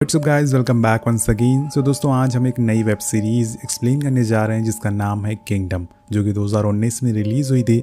WhatsApp guys, welcome back once again. So दोस्तों, आज हम एक नई वेब सीरीज़ एक्सप्लेन करने जा रहे हैं जिसका नाम है किंगडम, जो कि 2019 में रिलीज़ हुई थी।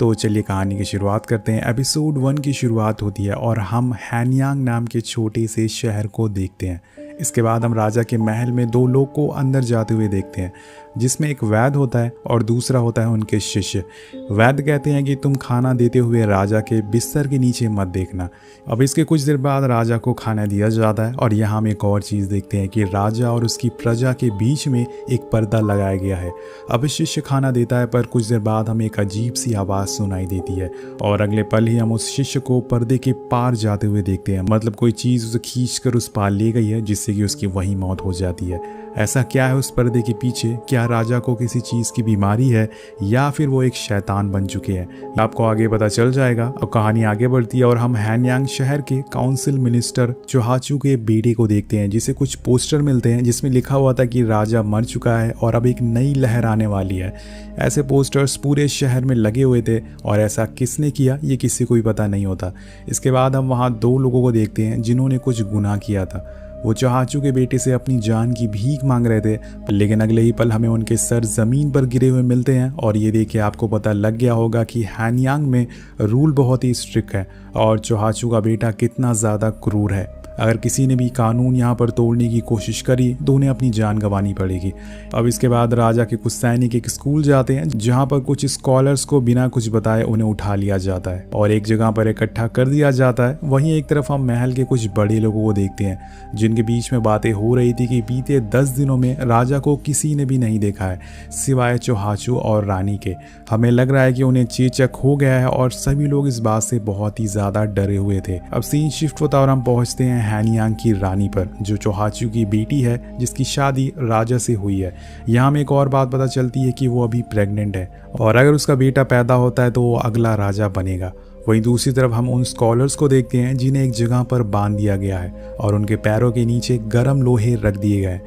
तो चलिए कहानी की शुरुआत करते हैं। एपिसोड 1 की शुरुआत होती है और हम हैनयांग नाम के छोटे से शहर को देखते हैं। इसके बाद हम राजा के महल में दो लोग को अंदर जाते हुए देखते हैं, जिसमें एक वैद्य होता है और दूसरा होता है उनके शिष्य। वैद्य कहते हैं कि तुम खाना देते हुए राजा के बिस्तर के नीचे मत देखना। अब इसके कुछ देर बाद राजा को खाना दिया जाता है और यहाँ हम एक और चीज़ देखते हैं कि राजा और उसकी प्रजा के बीच में एक पर्दा लगाया गया है। अब शिष्य खाना देता है, पर कुछ देर बाद हमें एक अजीब सी आवाज़ सुनाई देती है और अगले पल ही हम उस शिष्य को पर्दे के पार जाते हुए देखते हैं। मतलब कोई चीज़ उसे खींच कर उस पार ले गई है, जिससे कि उसकी वहीं मौत हो जाती है। ऐसा क्या है उस पर्दे के पीछे? क्या राजा को किसी चीज़ की बीमारी है या फिर वो एक शैतान बन चुके हैं? आपको आगे पता चल जाएगा। अब कहानी आगे बढ़ती है और हम हैनयांग शहर के काउंसिल मिनिस्टर चोहाचू के बेटे को देखते हैं, जिसे कुछ पोस्टर मिलते हैं जिसमें लिखा हुआ था कि राजा मर चुका है और अब एक नई लहर आने वाली है। ऐसे पोस्टर्स पूरे शहर में लगे हुए थे और ऐसा किसने किया ये किसी को भी पता नहीं होता। इसके बाद हम वहाँ दो लोगों को देखते हैं जिन्होंने कुछ गुनाह किया था। वो चोहाचू के बेटे से अपनी जान की भीख मांग रहे थे, लेकिन अगले ही पल हमें उनके सर जमीन पर गिरे हुए मिलते हैं। और ये देख के आपको पता लग गया होगा कि हैनयांग में रूल बहुत ही स्ट्रिक्ट है और चोहाचू का बेटा कितना ज़्यादा क्रूर है। अगर किसी ने भी कानून यहाँ पर तोड़ने की कोशिश करी तो उन्हें अपनी जान गंवानी पड़ेगी। अब इसके बाद राजा के कुछ सैनिक एक स्कूल जाते हैं, जहाँ पर कुछ स्कॉलर्स को बिना कुछ बताए उन्हें उठा लिया जाता है और एक जगह पर इकट्ठा कर दिया जाता है। वहीं एक तरफ हम महल के कुछ बड़े लोगों को देखते हैं, जिनके बीच में बातें हो रही थी कि बीते 10 दिनों में राजा को किसी ने भी नहीं देखा है सिवाय चोहाचू और रानी के। हमें लग रहा है कि उन्हें चेचक हो गया है और सभी लोग इस बात से बहुत ही ज़्यादा डरे हुए थे। अब सीन शिफ्ट होता और हम पहुँचते हैं हैनयांग की रानी पर, जो चोहाचू की बेटी है, जिसकी शादी राजा से हुई है। यहाँ में एक और बात पता चलती है कि वो अभी प्रेग्नेंट है और अगर उसका बेटा पैदा होता है तो वो अगला राजा बनेगा। वहीं दूसरी तरफ हम उन स्कॉलर्स को देखते हैं जिन्हें एक जगह पर बांध दिया गया है और उनके पैरों के नीचे गर्म लोहे रख दिए गए।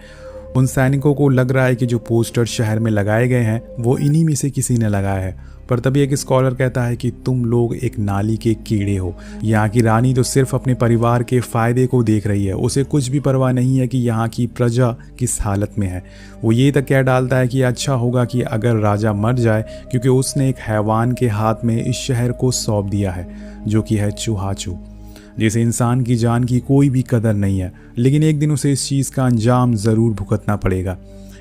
उन सैनिकों को लग रहा है कि जो पोस्टर शहर में लगाए गए हैं वो इन्हीं में से किसी ने लगाया है। पर तभी एक स्कॉलर कहता है कि तुम लोग एक नाली के कीड़े हो। यहाँ की रानी तो सिर्फ अपने परिवार के फायदे को देख रही है, उसे कुछ भी परवाह नहीं है कि यहाँ की प्रजा किस हालत में है। वो ये तक कह डालता है कि अच्छा होगा कि अगर राजा मर जाए, क्योंकि उसने एक हैवान के हाथ में इस शहर को सौंप दिया है, जो कि है चोहाचू, जिसे इंसान की जान की कोई भी कदर नहीं है। लेकिन एक दिन उसे इस चीज़ का अंजाम ज़रूर भुगतना पड़ेगा।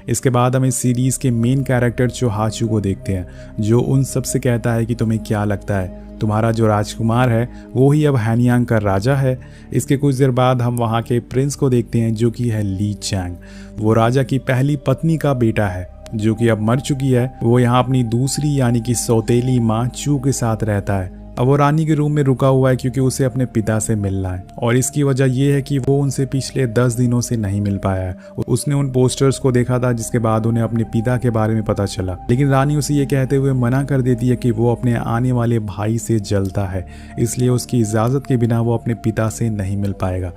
इसके बाद हम इस सीरीज़ के मेन कैरेक्टर चोहाचू को देखते हैं, जो उन सब से कहता है कि तुम्हें क्या लगता है, तुम्हारा जो राजकुमार है वो ही अब हैनयांग का राजा है। इसके कुछ देर बाद हम वहाँ के प्रिंस को देखते हैं, जो कि है ली चैंग। वो राजा की पहली पत्नी का बेटा है, जो कि अब मर चुकी है। वो यहाँ अपनी दूसरी यानी कि सौतेली माँ चू के साथ रहता है। अब वो रानी के रूम में रुका हुआ है क्योंकि उसे अपने पिता से मिलना है और इसकी वजह यह है कि वो उनसे पिछले 10 दिनों से नहीं मिल पाया है। उसने उन पोस्टर्स को देखा था, जिसके बाद उन्हें अपने पिता के बारे में पता चला, लेकिन रानी उसे ये कहते हुए मना कर देती है कि वो अपने आने वाले भाई से जलता है, इसलिए उसकी इजाज़त के बिना वो अपने पिता से नहीं मिल पाएगा।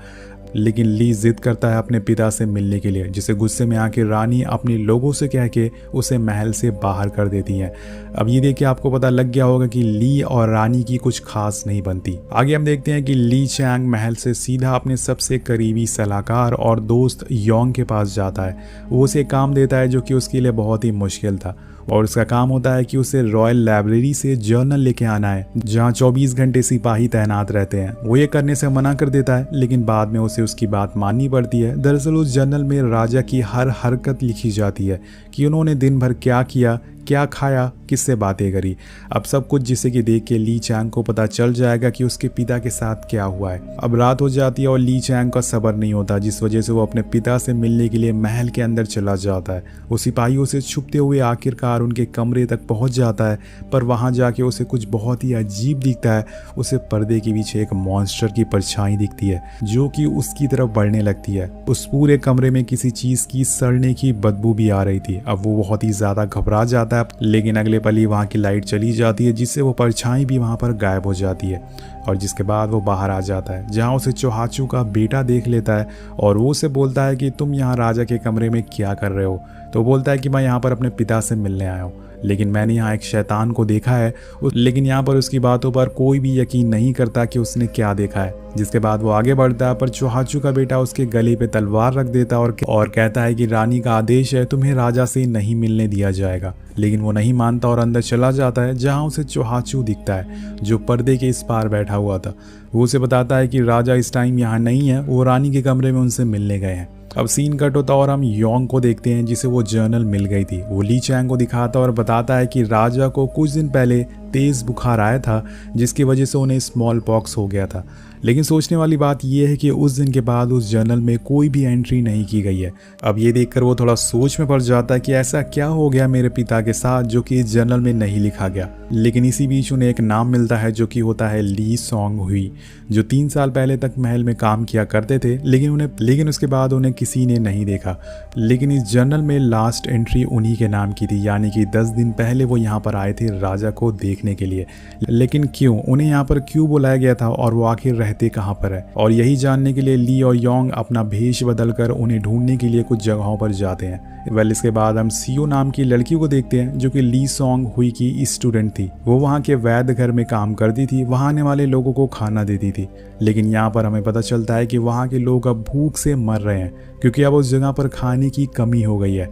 लेकिन ली जिद करता है अपने पिता से मिलने के लिए, जिसे गुस्से में आके रानी अपने लोगों से कह के उसे महल से बाहर कर देती है। अब ये देखिए आपको पता लग गया होगा कि ली और रानी की कुछ खास नहीं बनती। आगे हम देखते हैं कि ली चैंग महल से सीधा अपने सबसे करीबी सलाहकार और दोस्त योंग के पास जाता है। वो उसे काम देता है जो कि उसके लिए बहुत ही मुश्किल था और उसका काम होता है कि उसे रॉयल लाइब्रेरी से जर्नल लेके आना है, जहाँ 24 घंटे सिपाही तैनात रहते हैं। वो ये करने से मना कर देता है, लेकिन बाद में उसे उसकी बात माननी पड़ती है। दरअसल उस जर्नल में राजा की हर हरकत लिखी जाती है कि उन्होंने दिन भर क्या किया, क्या खाया, किससे बातें करी। अब सब कुछ जिसे कि देख के ली चैंग को पता चल जाएगा कि उसके पिता के साथ क्या हुआ है। अब रात हो जाती है और ली चैंग का सब्र नहीं होता, जिस वजह से वो अपने पिता से मिलने के लिए महल के अंदर चला जाता है। वो सिपाहियों से छुपते हुए आखिरकार उनके कमरे तक पहुंच जाता है, पर वहां जाके उसे कुछ बहुत ही अजीब दिखता है। उसे पर्दे के पीछे एक मॉन्स्टर की परछाई दिखती है, जो कि उसकी तरफ बढ़ने लगती है। उस पूरे कमरे में किसी चीज की सड़ने की बदबू भी आ रही थी। अब वो बहुत ही ज्यादा घबरा जाता है, लेकिन अगले पल ही वहाँ की लाइट चली जाती है, जिससे वो परछाई भी वहाँ पर गायब हो जाती है और जिसके बाद वो बाहर आ जाता है, जहाँ उसे चोहाचू का बेटा देख लेता है और वो उसे बोलता है कि तुम यहाँ राजा के कमरे में क्या कर रहे हो। तो बोलता है कि मैं यहाँ पर अपने पिता से मिलने आया हूँ। लेकिन मैंने यहाँ एक शैतान को देखा है। लेकिन यहाँ पर उसकी बातों पर कोई भी यकीन नहीं करता कि उसने क्या देखा है। जिसके बाद वो आगे बढ़ता है, पर चोहाचू का बेटा उसके गले पे तलवार रख देता है और कहता है कि रानी का आदेश है, तुम्हें राजा से नहीं मिलने दिया जाएगा। लेकिन वो नहीं मानता और अंदर चला जाता है, जहाँ उसे चोहाचू दिखता है जो पर्दे के इस पार बैठा हुआ था। वो उसे बताता है कि राजा इस टाइम यहाँ नहीं है, वो रानी के कमरे में उनसे मिलने गए हैं। अब सीन कट होता और हम योंग को देखते हैं, जिसे वो जर्नल मिल गई थी। वो ली चैंग को दिखाता और बताता है कि राजा को कुछ दिन पहले तेज बुखार आया था, जिसकी वजह से उन्हें स्मॉल पॉक्स हो गया था। लेकिन सोचने वाली बात यह है कि उस दिन के बाद उस जर्नल में कोई भी एंट्री नहीं की गई है। अब ये देखकर वो थोड़ा सोच में पड़ जाता है कि ऐसा क्या हो गया मेरे पिता के साथ जो कि इस जर्नल में नहीं लिखा गया। लेकिन इसी बीच उन्हें एक नाम मिलता है जो कि होता है ली सॉन्ग हुई, जो 3 साल पहले तक महल में काम किया करते थे, लेकिन उसके बाद उन्हें किसी ने नहीं देखा। लेकिन इस जर्नल में लास्ट एंट्री उन्हीं के नाम की थी, यानी कि 10 दिन पहले वो यहाँ पर आए थे राजा को देखने के लिए। लेकिन क्यों, उन्हें यहाँ पर क्यों बुलाया गया था और वो आखिर रहते कहाँ पर है? और यही जानने के लिए ली और योंग अपना भेष बदलकर उन्हें ढूंढने के लिए कुछ जगहों पर जाते हैं। इसके बाद हम सीओ नाम की लड़की को देखते हैं, जो कि ली सॉन्ग हुई की स्टूडेंट थी। वो वहाँ के वैद्य घर में काम करती थी, वहाँ आने वाले लोगों को खाना देती थी। लेकिन यहाँ पर हमें पता चलता है कि वहाँ के लोग अब भूख से मर रहे हैं, क्योंकि अब उस जगह पर खाने की कमी हो गई है।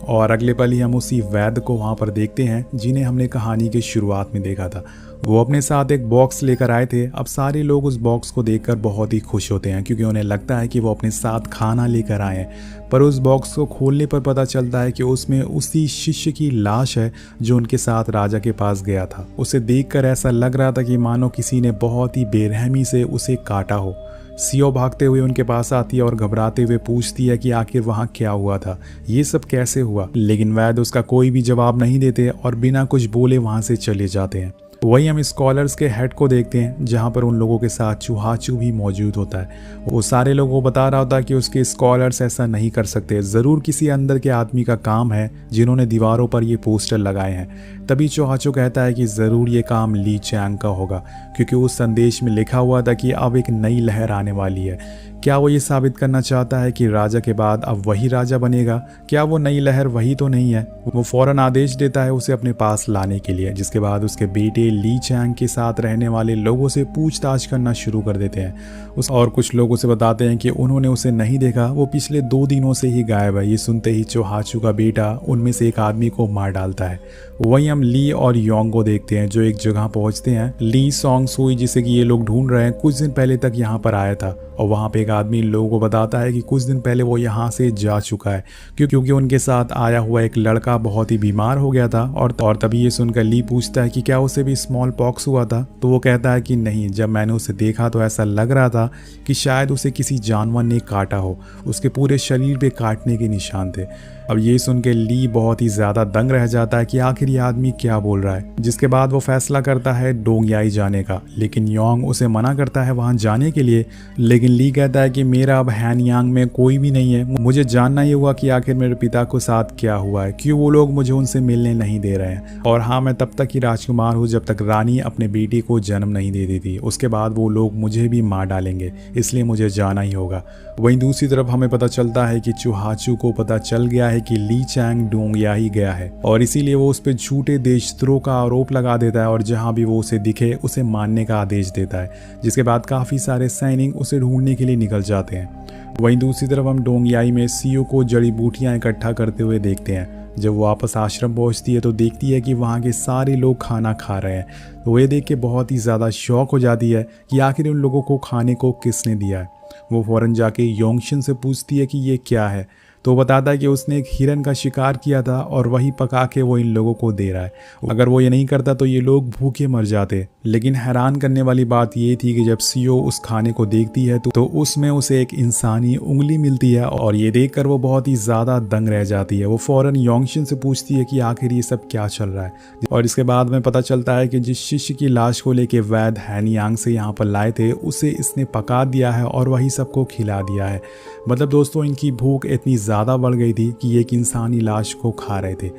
और अगले पल ही हम उसी वैद्य को वहाँ पर देखते हैं जिन्हें हमने कहानी की शुरुआत में देखा था। वो अपने साथ एक बॉक्स लेकर आए थे। अब सारे लोग उस बॉक्स को देखकर बहुत ही खुश होते हैं, क्योंकि उन्हें लगता है कि वो अपने साथ खाना लेकर आए हैं। पर उस बॉक्स को खोलने पर पता चलता है कि उसमें उसी शिष्य की लाश है जो उनके साथ राजा के पास गया था। उसे देखकर ऐसा लग रहा था कि मानो किसी ने बहुत ही बेरहमी से उसे काटा हो। सीओ भागते हुए उनके पास आती है और घबराते हुए पूछती है कि आखिर वहाँ क्या हुआ था, ये सब कैसे हुआ। लेकिन वैद्य उसका कोई भी जवाब नहीं देते और बिना कुछ बोले वहाँ से चले जाते हैं। वही हम स्कॉलर्स के हेड को देखते हैं, जहाँ पर उन लोगों के साथ चूहाचू भी मौजूद होता है। वो सारे लोगों को बता रहा होता है कि उसके स्कॉलर्स ऐसा नहीं कर सकते, ज़रूर किसी अंदर के आदमी का काम है जिन्होंने दीवारों पर ये पोस्टर लगाए हैं। तभी चूहाचू कहता है कि ज़रूर ये काम ली चैंग का होगा, क्योंकि उस संदेश में लिखा हुआ था कि अब एक नई लहर आने वाली है। क्या वो ये साबित करना चाहता है कि राजा के बाद अब वही राजा बनेगा? क्या वो नई लहर वही तो नहीं है? वो फौरन आदेश देता है उसे अपने पास लाने के लिए, जिसके बाद उसके बेटे ली चैंग के साथ रहने वाले लोगों से पूछताछ करना शुरू कर देते हैं। और कुछ लोग उसे बताते हैं कि उन्होंने उसे नहीं देखा, वो पिछले 2 दिनों से ही गायब है। ये सुनते ही चोहाचू का बेटा उनमें से एक आदमी को मार डालता है। वहीं हम ली और योंग को देखते हैं, जो एक जगह पहुंचते हैं। ली सॉन्ग सुई, जिसे कि ये लोग ढूंढ रहे हैं, कुछ दिन पहले तक यहाँ पर आया था और वहाँ पे एक आदमी लोगों को बताता है कि कुछ दिन पहले वो यहाँ से जा चुका है, क्योंकि उनके साथ आया हुआ एक लड़का बहुत ही बीमार हो गया था। और तभी ये सुनकर ली पूछता है कि क्या उसे भी स्मॉल पॉक्स हुआ था? तो वो कहता है कि नहीं, जब मैंने उसे देखा तो ऐसा लग रहा था कि शायद उसे किसी जानवर ने काटा हो, उसके पूरे शरीर पे काटने के निशान थे। अब ये सुन के ली बहुत ही ज़्यादा दंग रह जाता है कि आखिर ये आदमी क्या बोल रहा है। जिसके बाद वो फैसला करता है डोंगयाई जाने का, लेकिन योंग उसे मना करता है वहाँ जाने के लिए। लेकिन ली कहता है कि मेरा अब हैनयांग में कोई भी नहीं है, मुझे जानना ही हुआ कि आखिर मेरे पिता को साथ क्या हुआ है, क्यों वो लोग मुझे उनसे मिलने नहीं दे रहे हैं। और हाँ, मैं तब तक ही राजकुमार हूँ जब तक रानी अपने बेटे को जन्म नहीं दे देती, उसके बाद वो लोग मुझे भी मार डालेंगे, इसलिए मुझे जाना ही होगा। वहीं दूसरी तरफ हमें पता चलता है कि चूहाचू को पता चल गया है कि ली चैंग डोंगयाई गया है, और इसीलिए वो उस पर झूठे देशद्रोह का आरोप लगा देता है और जहां भी वो उसे दिखे उसे मारने का आदेश देता है। जिसके बाद काफी सारे सैनिक उसे ढूंढने के लिए निकल जाते हैं। वहीं दूसरी तरफ हम डोंगयाई में सीओ को जड़ी बूटियां इकट्ठा करते हुए देखते हैं। जब वो वापस आश्रम पहुंचती है तो देखती है कि वहाँ के सारे लोग खाना खा रहे हैं। तो ये देख के बहुत ही ज़्यादा शौक हो जाती है कि आखिर उन लोगों को खाने को किसने दिया है। वो फौरन जाके योंगशिन से पूछती है कि ये क्या है, तो वो बताता है कि उसने एक हिरन का शिकार किया था और वही पका के वो इन लोगों को दे रहा है। अगर वो ये नहीं करता तो ये लोग भूखे मर जाते। लेकिन हैरान करने वाली बात ये थी कि जब सीओ उस खाने को देखती है तो उसमें उसे एक इंसानी उंगली मिलती है, और ये देखकर वो बहुत ही ज़्यादा दंग रह जाती है। वो फौरन योंगशिन से पूछती है कि आखिर ये सब क्या चल रहा है। और इसके बाद में पता चलता है कि जिस शिष्य की लाश को लेके वैद्य हैनयांग से यहाँ पर लाए थे उसे इसने पका दिया है और वही सबको खिला दिया है। मतलब दोस्तों, इनकी भूख इतनी ज़्यादा बढ़ गई थी कि एक इंसानी लाश को खा रहे थे।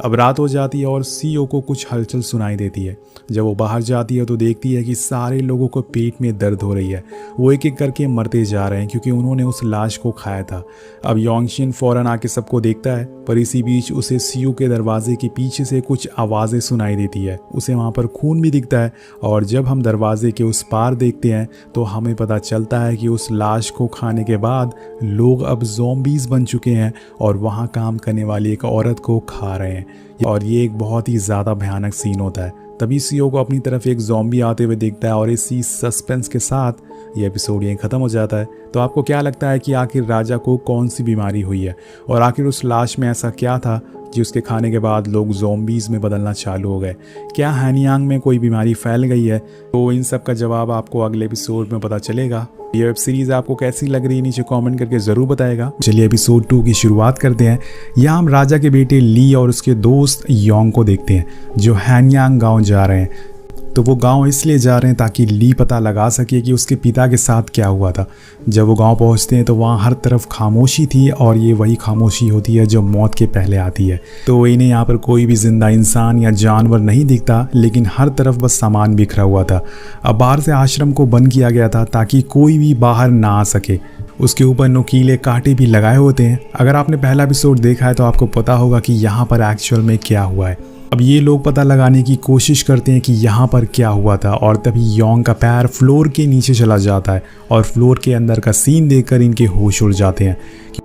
अब रात हो जाती है और सीओ को कुछ हलचल सुनाई देती है। जब वो बाहर जाती है तो देखती है कि सारे लोगों को पेट में दर्द हो रही है। वो एक एक करके मरते जा रहे हैं क्योंकि उन्होंने उस लाश को खाया था। अब योंगशिन फौरन आके सबको देखता है, पर इसी बीच उसे सीओ के दरवाजे के पीछे से कुछ आवाज़ें सुनाई देती है। उसे वहाँ पर खून भी दिखता है और जब हम दरवाजे के उस पार देखते हैं तो हमें पता चलता है कि उस लाश को खाने के बाद लोग अब ज़ॉम्बीज़ बन चुके हैं और वहाँ काम करने वाली एक औरत को खा रहे हैं। और ये एक बहुत ही ज़्यादा भयानक सीन होता है। तभी सीओ को अपनी तरफ एक ज़ॉम्बी आते हुए देखता है और इसी सस्पेंस के साथ ये एपिसोड यहीं ख़त्म हो जाता है। तो आपको क्या लगता है कि आखिर राजा को कौन सी बीमारी हुई है और आखिर उस लाश में ऐसा क्या था कि उसके खाने के बाद लोग ज़ॉम्बीज़ में बदलना चालू हो गए? क्या हैनियांग में कोई बीमारी फैल गई है? तो इन सब का जवाब आपको अगले एपिसोड में पता चलेगा। ये वेब सीरीज़ आपको कैसी लग रही है नीचे कमेंट करके ज़रूर बताएगा। चलिए एपिसोड 2 की शुरुआत करते हैं। यहाँ हम राजा के बेटे ली और उसके दोस्त योंग को देखते हैं जो हैनियांग गांव जा रहे हैं। तो वो गांव इसलिए जा रहे हैं ताकि ली पता लगा सके कि उसके पिता के साथ क्या हुआ था। जब वो गांव पहुंचते हैं तो वहाँ हर तरफ खामोशी थी और ये वही खामोशी होती है जो मौत के पहले आती है। तो इन्हें यहाँ पर कोई भी जिंदा इंसान या जानवर नहीं दिखता, लेकिन हर तरफ बस सामान बिखरा हुआ था। अब बाहर से आश्रम को बंद किया गया था ताकि कोई भी बाहर ना आ सके। उसके ऊपर नुकीले कांटे भी लगाए होते हैं। अगर आपने पहला एपिसोड देखा है तो आपको पता होगा कि यहाँ पर एक्चुअल में क्या हुआ है। अब ये लोग पता लगाने की कोशिश करते हैं कि यहाँ पर क्या हुआ था और तभी योंग का पैर फ्लोर के नीचे चला जाता है और फ्लोर के अंदर का सीन देखकर इनके होश उड़ जाते हैं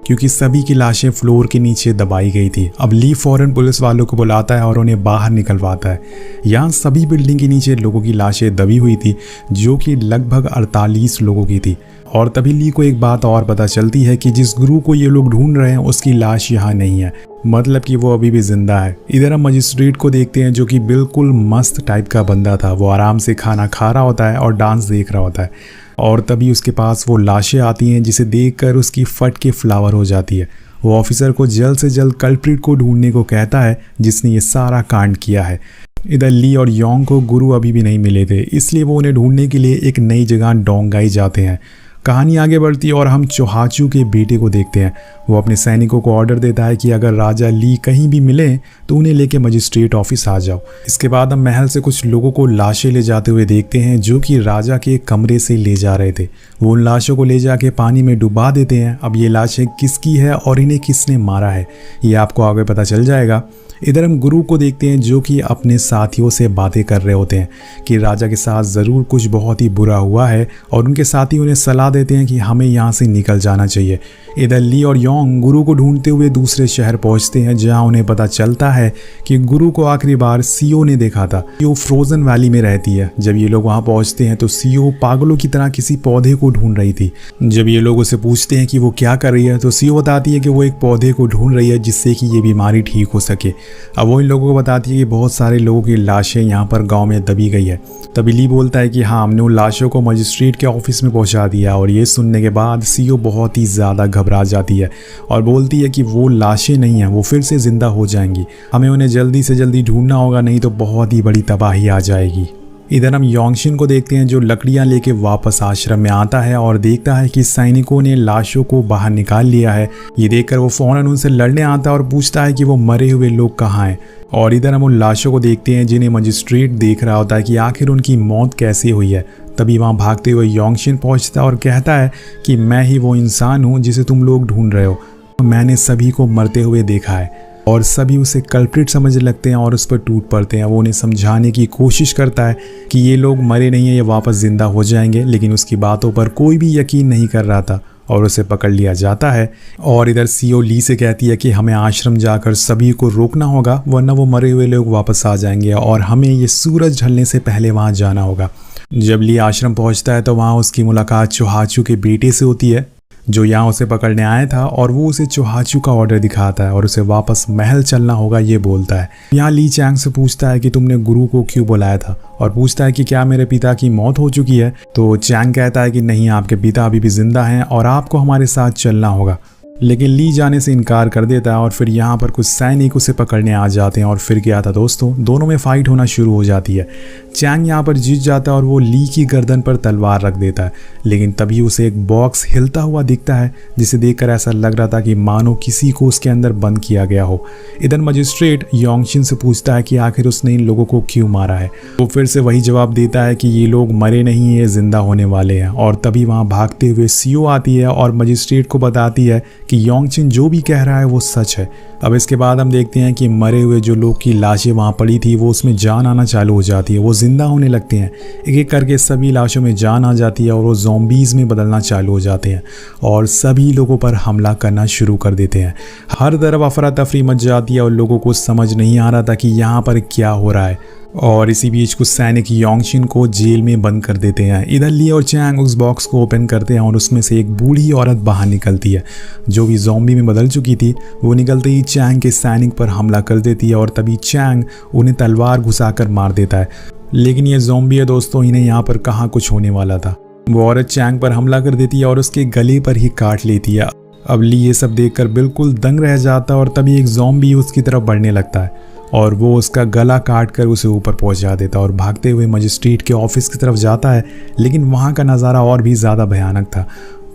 क्योंकि सभी की लाशें फ्लोर के नीचे दबाई गई थी। अब ली फौरन पुलिस वालों को बुलाता है और उन्हें बाहर निकलवाता है। यहाँ सभी बिल्डिंग के नीचे लोगों की लाशें दबी हुई थी जो कि लगभग 48 लोगों की थी। और तभी ली को एक बात और पता चलती है कि जिस गुरु को ये लोग ढूंढ रहे हैं उसकी लाश यहाँ नहीं है, मतलब कि वो अभी भी जिंदा है। इधर हम मजिस्ट्रेट को देखते हैं जो कि बिल्कुल मस्त टाइप का बंदा था। वो आराम से खाना खा रहा होता है और डांस देख रहा होता है और तभी उसके पास वो लाशें आती हैं जिसे देखकर उसकी फट के फ्लावर हो जाती है। वो ऑफिसर को जल्द से जल्द कल्प्रिट को ढूंढने को कहता है जिसने ये सारा कांड किया है। इधर ली और योंग को गुरु अभी भी नहीं मिले थे, इसलिए वो उन्हें ढूंढने के लिए एक नई जगह डोंगाई जाते हैं। कहानी आगे बढ़ती है और हम चोहाचू के बेटे को देखते हैं। वो अपने सैनिकों को ऑर्डर देता है कि अगर राजा ली कहीं भी मिले तो उन्हें लेके मजिस्ट्रेट ऑफिस आ जाओ। इसके बाद हम महल से कुछ लोगों को लाशें ले जाते हुए देखते हैं जो कि राजा के कमरे से ले जा रहे थे। वो उन लाशों को ले जाके पानी में डुबा देते हैं। अब ये लाशें किसकी है और इन्हें किसने मारा है ये आपको आगे पता चल जाएगा। इधर हम गुरु को देखते हैं जो कि अपने साथियों से बातें कर रहे होते हैं कि राजा के साथ ज़रूर कुछ बहुत ही बुरा हुआ है और उनके साथी उन्हें सलाह देते हैं कि हमें यहाँ से निकल जाना चाहिए। इधर ली और योंग गुरु को ढूंढते हुए दूसरे शहर पहुँचते हैं जहाँ उन्हें पता चलता है कि गुरु को आखिरी बार सीओ ने देखा था। सीओ फ्रोजन वैली में रहती है। जब ये लोग वहाँ पहुँचते हैं तो सीओ पागलों की तरह किसी पौधे को ढूंढ रही थी। जब ये लोग उसे पूछते हैं कि वो क्या कर रही है तो सीओ बताती है कि वो एक पौधे को ढूंढ रही है जिससे कि ये बीमारी ठीक हो सके। अब वो इन लोगों को बताती है कि बहुत सारे लोगों की लाशें यहाँ पर गांव में दबी गई है। तभी ली बोलता है कि हाँ, हमने उन लाशों को मजिस्ट्रेट के ऑफिस में पहुँचा दिया। और ये सुनने के बाद सीओ बहुत ही ज़्यादा घबरा जाती है और बोलती है कि वो लाशें नहीं हैं, वो फिर से ज़िंदा हो जाएंगी। हमें उन्हें जल्दी से जल्दी ढूंढना होगा, नहीं तो बहुत ही बड़ी तबाही आ जाएगी। इधर हम योंगशिन को देखते हैं जो लकड़ियां लेके वापस आश्रम में आता है और देखता है कि सैनिकों ने लाशों को बाहर निकाल लिया है। ये देखकर वो फौरन उनसे लड़ने आता है और पूछता है कि वो मरे हुए लोग कहाँ हैं। और इधर हम उन लाशों को देखते हैं जिन्हें मजिस्ट्रेट देख रहा होता है कि आखिर उनकी मौत कैसे हुई है। तभी वहाँ भागते हुए योंगशिन पहुँचता है और कहता है कि मैं ही वो इंसान हूँ जिसे तुम लोग ढूंढ रहे हो। मैंने सभी को मरते हुए देखा है। और सभी उसे कल्प्रिट समझने लगते हैं और उस पर टूट पड़ते हैं। वो उन्हें समझाने की कोशिश करता है कि ये लोग मरे नहीं हैं, ये वापस ज़िंदा हो जाएंगे, लेकिन उसकी बातों पर कोई भी यकीन नहीं कर रहा था और उसे पकड़ लिया जाता है। और इधर सीओ ली से कहती है कि हमें आश्रम जाकर सभी को रोकना होगा वरना वो मरे हुए लोग वापस आ जाएंगे और हमें ये सूरज ढलने से पहले वहाँ जाना होगा। जब ली आश्रम पहुँचता है तो वहाँ उसकी मुलाकात चोहाचू के बेटे से होती है जो यहाँ उसे पकड़ने आया था और वो उसे चोहाचू का ऑर्डर दिखाता है और उसे वापस महल चलना होगा ये बोलता है। यहाँ ली चैंग से पूछता है कि तुमने गुरु को क्यों बुलाया था और पूछता है कि क्या मेरे पिता की मौत हो चुकी है। तो चैंग कहता है कि नहीं, आपके पिता अभी भी जिंदा हैं और आपको हमारे साथ चलना होगा। लेकिन ली जाने से इनकार कर देता है और फिर यहाँ पर कुछ सैनिक उसे पकड़ने आ जाते हैं और फिर क्या था दोस्तों, दोनों में फाइट होना शुरू हो जाती है। चैंग यहाँ पर जीत जाता है और वो ली की गर्दन पर तलवार रख देता है, लेकिन तभी उसे एक बॉक्स हिलता हुआ दिखता है जिसे देखकर ऐसा लग रहा था कि मानो किसी को उसके अंदर बंद किया गया हो। इधर मजिस्ट्रेट योंगशिन से पूछता है कि आखिर उसने इन लोगों को क्यों मारा है। वो फिर से वही जवाब देता है कि ये लोग मरे नहीं, ये जिंदा होने वाले हैं। और तभी वहाँ भागते हुए सीओ आती है और मजिस्ट्रेट को बताती है कि योंगशिन जो भी कह रहा है वो सच है। अब इसके बाद हम देखते हैं कि मरे हुए जो लोग की लाशें वहाँ पड़ी थी वो उसमें जान आना चालू हो जाती है, वो जिंदा होने लगते हैं। एक एक करके सभी लाशों में जान आ जाती है और वो ज़ॉम्बीज़ में बदलना चालू हो जाते हैं और सभी लोगों पर हमला करना शुरू कर देते हैं। हर तरफ अफरा तफरी मच जाती है और लोगों को समझ नहीं आ रहा था कि यहाँ पर क्या हो रहा है। और इसी बीच कुछ सैनिक योंगशिन को जेल में बंद कर देते हैं। इधर ली और चैंग उस बॉक्स को ओपन करते हैं और उसमें से एक बूढ़ी औरत बाहर निकलती है जो भी ज़ॉम्बी में बदल चुकी थी। वो निकलते ही चैंग के सैनिक पर हमला कर देती है और तभी चैंग उन्हें तलवार घुसाकर मार देता है। लेकिन ये ज़ॉम्बी है दोस्तों, इन्हें यहाँ पर कहाँ कुछ होने वाला था। वो औरत चैंग पर हमला कर देती है और उसके गले पर ही काट लेती है। अब ली ये सब देखकर बिल्कुल दंग रह जाता है और तभी एक ज़ॉम्बी उसकी तरफ बढ़ने लगता है और वो उसका गला काट कर उसे ऊपर पहुंचा देता है और भागते हुए मजिस्ट्रेट के ऑफिस की तरफ जाता है। लेकिन वहाँ का नज़ारा और भी ज़्यादा भयानक था।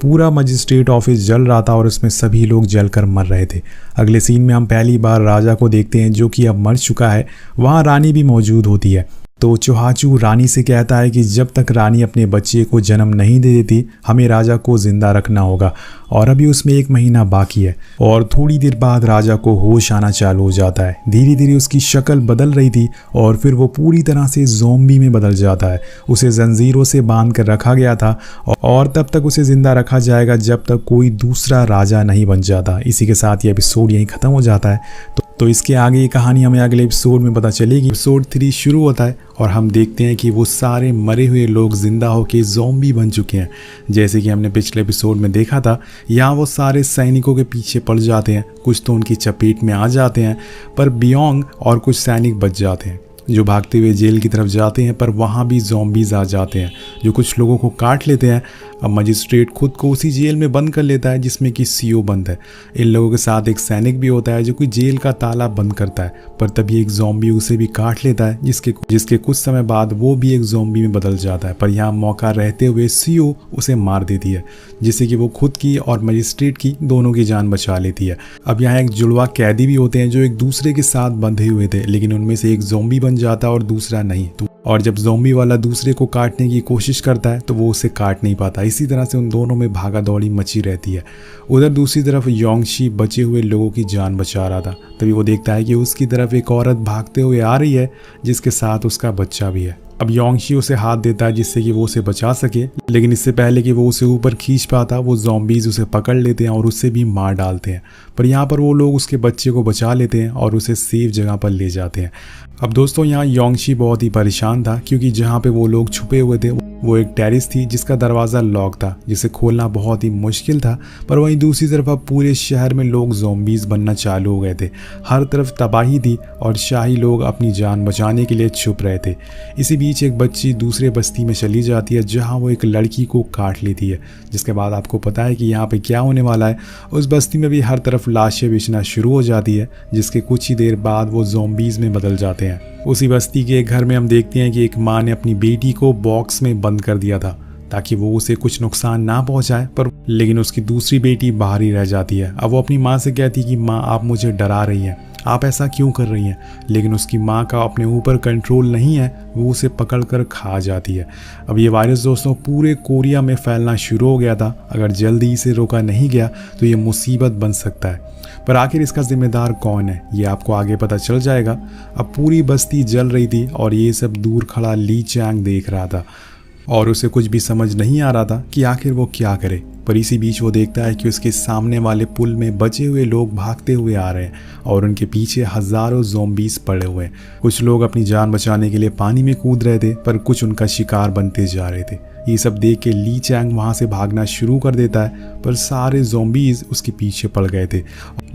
पूरा मजिस्ट्रेट ऑफिस जल रहा था और उसमें सभी लोग जलकर मर रहे थे। अगले सीन में हम पहली बार राजा को देखते हैं जो कि अब मर चुका है। वहाँ रानी भी मौजूद होती है। तो चुहाचू रानी से कहता है कि जब तक रानी अपने बच्चे को जन्म नहीं दे देती हमें राजा को जिंदा रखना होगा और अभी उसमें 1 महीना बाकी है। और थोड़ी देर बाद राजा को होश आना चालू हो जाता है। धीरे धीरे उसकी शक्ल बदल रही थी और फिर वो पूरी तरह से ज़ॉम्बी में बदल जाता है। उसे जंजीरों से बांध कर रखा गया था और तब तक उसे जिंदा रखा जाएगा जब तक कोई दूसरा राजा नहीं बन जाता। इसी के साथ ये एपिसोड यहीं ख़त्म हो जाता है। तो इसके आगे की कहानी हमें अगले एपिसोड में पता चलेगी। एपिसोड 3 शुरू होता है और हम देखते हैं कि वो सारे मरे हुए लोग जिंदा होकर ज़ॉम्बी बन चुके हैं। जैसे कि हमने पिछले एपिसोड में देखा था, यहाँ वो सारे सैनिकों के पीछे पड़ जाते हैं। कुछ तो उनकी चपेट में आ जाते हैं पर बियोंग और कुछ सैनिक बच जाते हैं जो भागते हुए जेल की तरफ जाते हैं। पर वहाँ भी ज़ॉम्बीज़ आ जाते हैं जो कुछ लोगों को काट लेते हैं। अब मजिस्ट्रेट खुद को उसी जेल में बंद कर लेता है जिसमें कि सीओ बंद है। इन लोगों के साथ एक सैनिक भी होता है जो कि जेल का ताला बंद करता है। पर तभी एक ज़ॉम्बी उसे भी काट लेता है जिसके कुछ समय बाद वो भी एक ज़ॉम्बी में बदल जाता है। पर यहाँ मौका रहते हुए सीओ उसे मार देती है जिससे कि वो खुद की और मजिस्ट्रेट की दोनों की जान बचा लेती है। अब यहाँ एक जुड़वा कैदी भी होते हैं जो एक दूसरे के साथ बंधे हुए थे, लेकिन उनमें से एक ज़ॉम्बी बन जाता है और दूसरा नहीं। और जब ज़ॉम्बी वाला दूसरे को काटने की कोशिश करता है तो वो उसे काट नहीं पाता। इसी तरह से उन दोनों में भागा दौड़ी मची रहती है। उधर दूसरी तरफ योंगशी बचे हुए लोगों की जान बचा रहा था। तभी वो देखता है कि उसकी तरफ एक औरत भागते हुए आ रही है जिसके साथ उसका बच्चा भी है। अब योंगशी उसे हाथ देता है जिससे कि वो उसे बचा सके, लेकिन इससे पहले कि वो उसे ऊपर खींच पाता वो ज़ॉम्बीज़ उसे पकड़ लेते हैं और उसे भी मार डालते हैं। पर यहाँ पर वो लोग उसके बच्चे को बचा लेते हैं और उसे सेफ जगह पर ले जाते हैं। अब दोस्तों यहाँ योंगशी बहुत ही परेशान था क्योंकि जहाँ पे वो लोग छुपे हुए थे वो एक टेरिस थी जिसका दरवाज़ा लॉक था, जिसे खोलना बहुत ही मुश्किल था। पर वहीं दूसरी तरफ अब पूरे शहर में लोग ज़ॉम्बीज़ बनना चालू हो गए थे। हर तरफ तबाही थी और शाही लोग अपनी जान बचाने के लिए छुप रहे थे। इसी बीच एक बच्ची दूसरे बस्ती में चली जाती है जहाँ वो एक लड़की को काट लेती है, जिसके बाद आपको पता है कि यहाँ पे क्या होने वाला है। उस बस्ती में भी हर तरफ लाशें बिछना शुरू हो जाती है जिसके कुछ ही देर बाद वो ज़ॉम्बीज़ में बदल जाते हैं। उसी बस्ती के एक घर में हम देखते हैं कि एक माँ ने अपनी बेटी को बॉक्स में बंद कर दिया था ताकि वो उसे कुछ नुकसान ना पहुंचाए, पर लेकिन उसकी दूसरी बेटी बाहर ही रह जाती है। अब वो अपनी माँ से कहती है कि माँ आप मुझे डरा रही हैं, आप ऐसा क्यों कर रही हैं। लेकिन उसकी माँ का अपने ऊपर कंट्रोल नहीं है, वो उसे पकड़ कर खा जाती है। अब ये वायरस दोस्तों पूरे कोरिया में फैलना शुरू हो गया था। अगर जल्दी इसे रोका नहीं गया तो ये मुसीबत बन सकता है। पर आखिर इसका जिम्मेदार कौन है ये आपको आगे पता चल जाएगा। अब पूरी बस्ती जल रही थी और ये सब दूर खड़ा ली चैंग देख रहा था और उसे कुछ भी समझ नहीं आ रहा था कि आखिर वो क्या करे। पर इसी बीच वो देखता है कि उसके सामने वाले पुल में बचे हुए लोग भागते हुए आ रहे हैं और उनके पीछे हजारों ज़ॉम्बीज़ पड़े हुए हैं। कुछ लोग अपनी जान बचाने के लिए पानी में कूद रहे थे पर कुछ उनका शिकार बनते जा रहे थे। ये सब देख के ली चैंग वहाँ से भागना शुरू कर देता है पर सारे ज़ॉम्बीज़ उसके पीछे पड़ गए थे।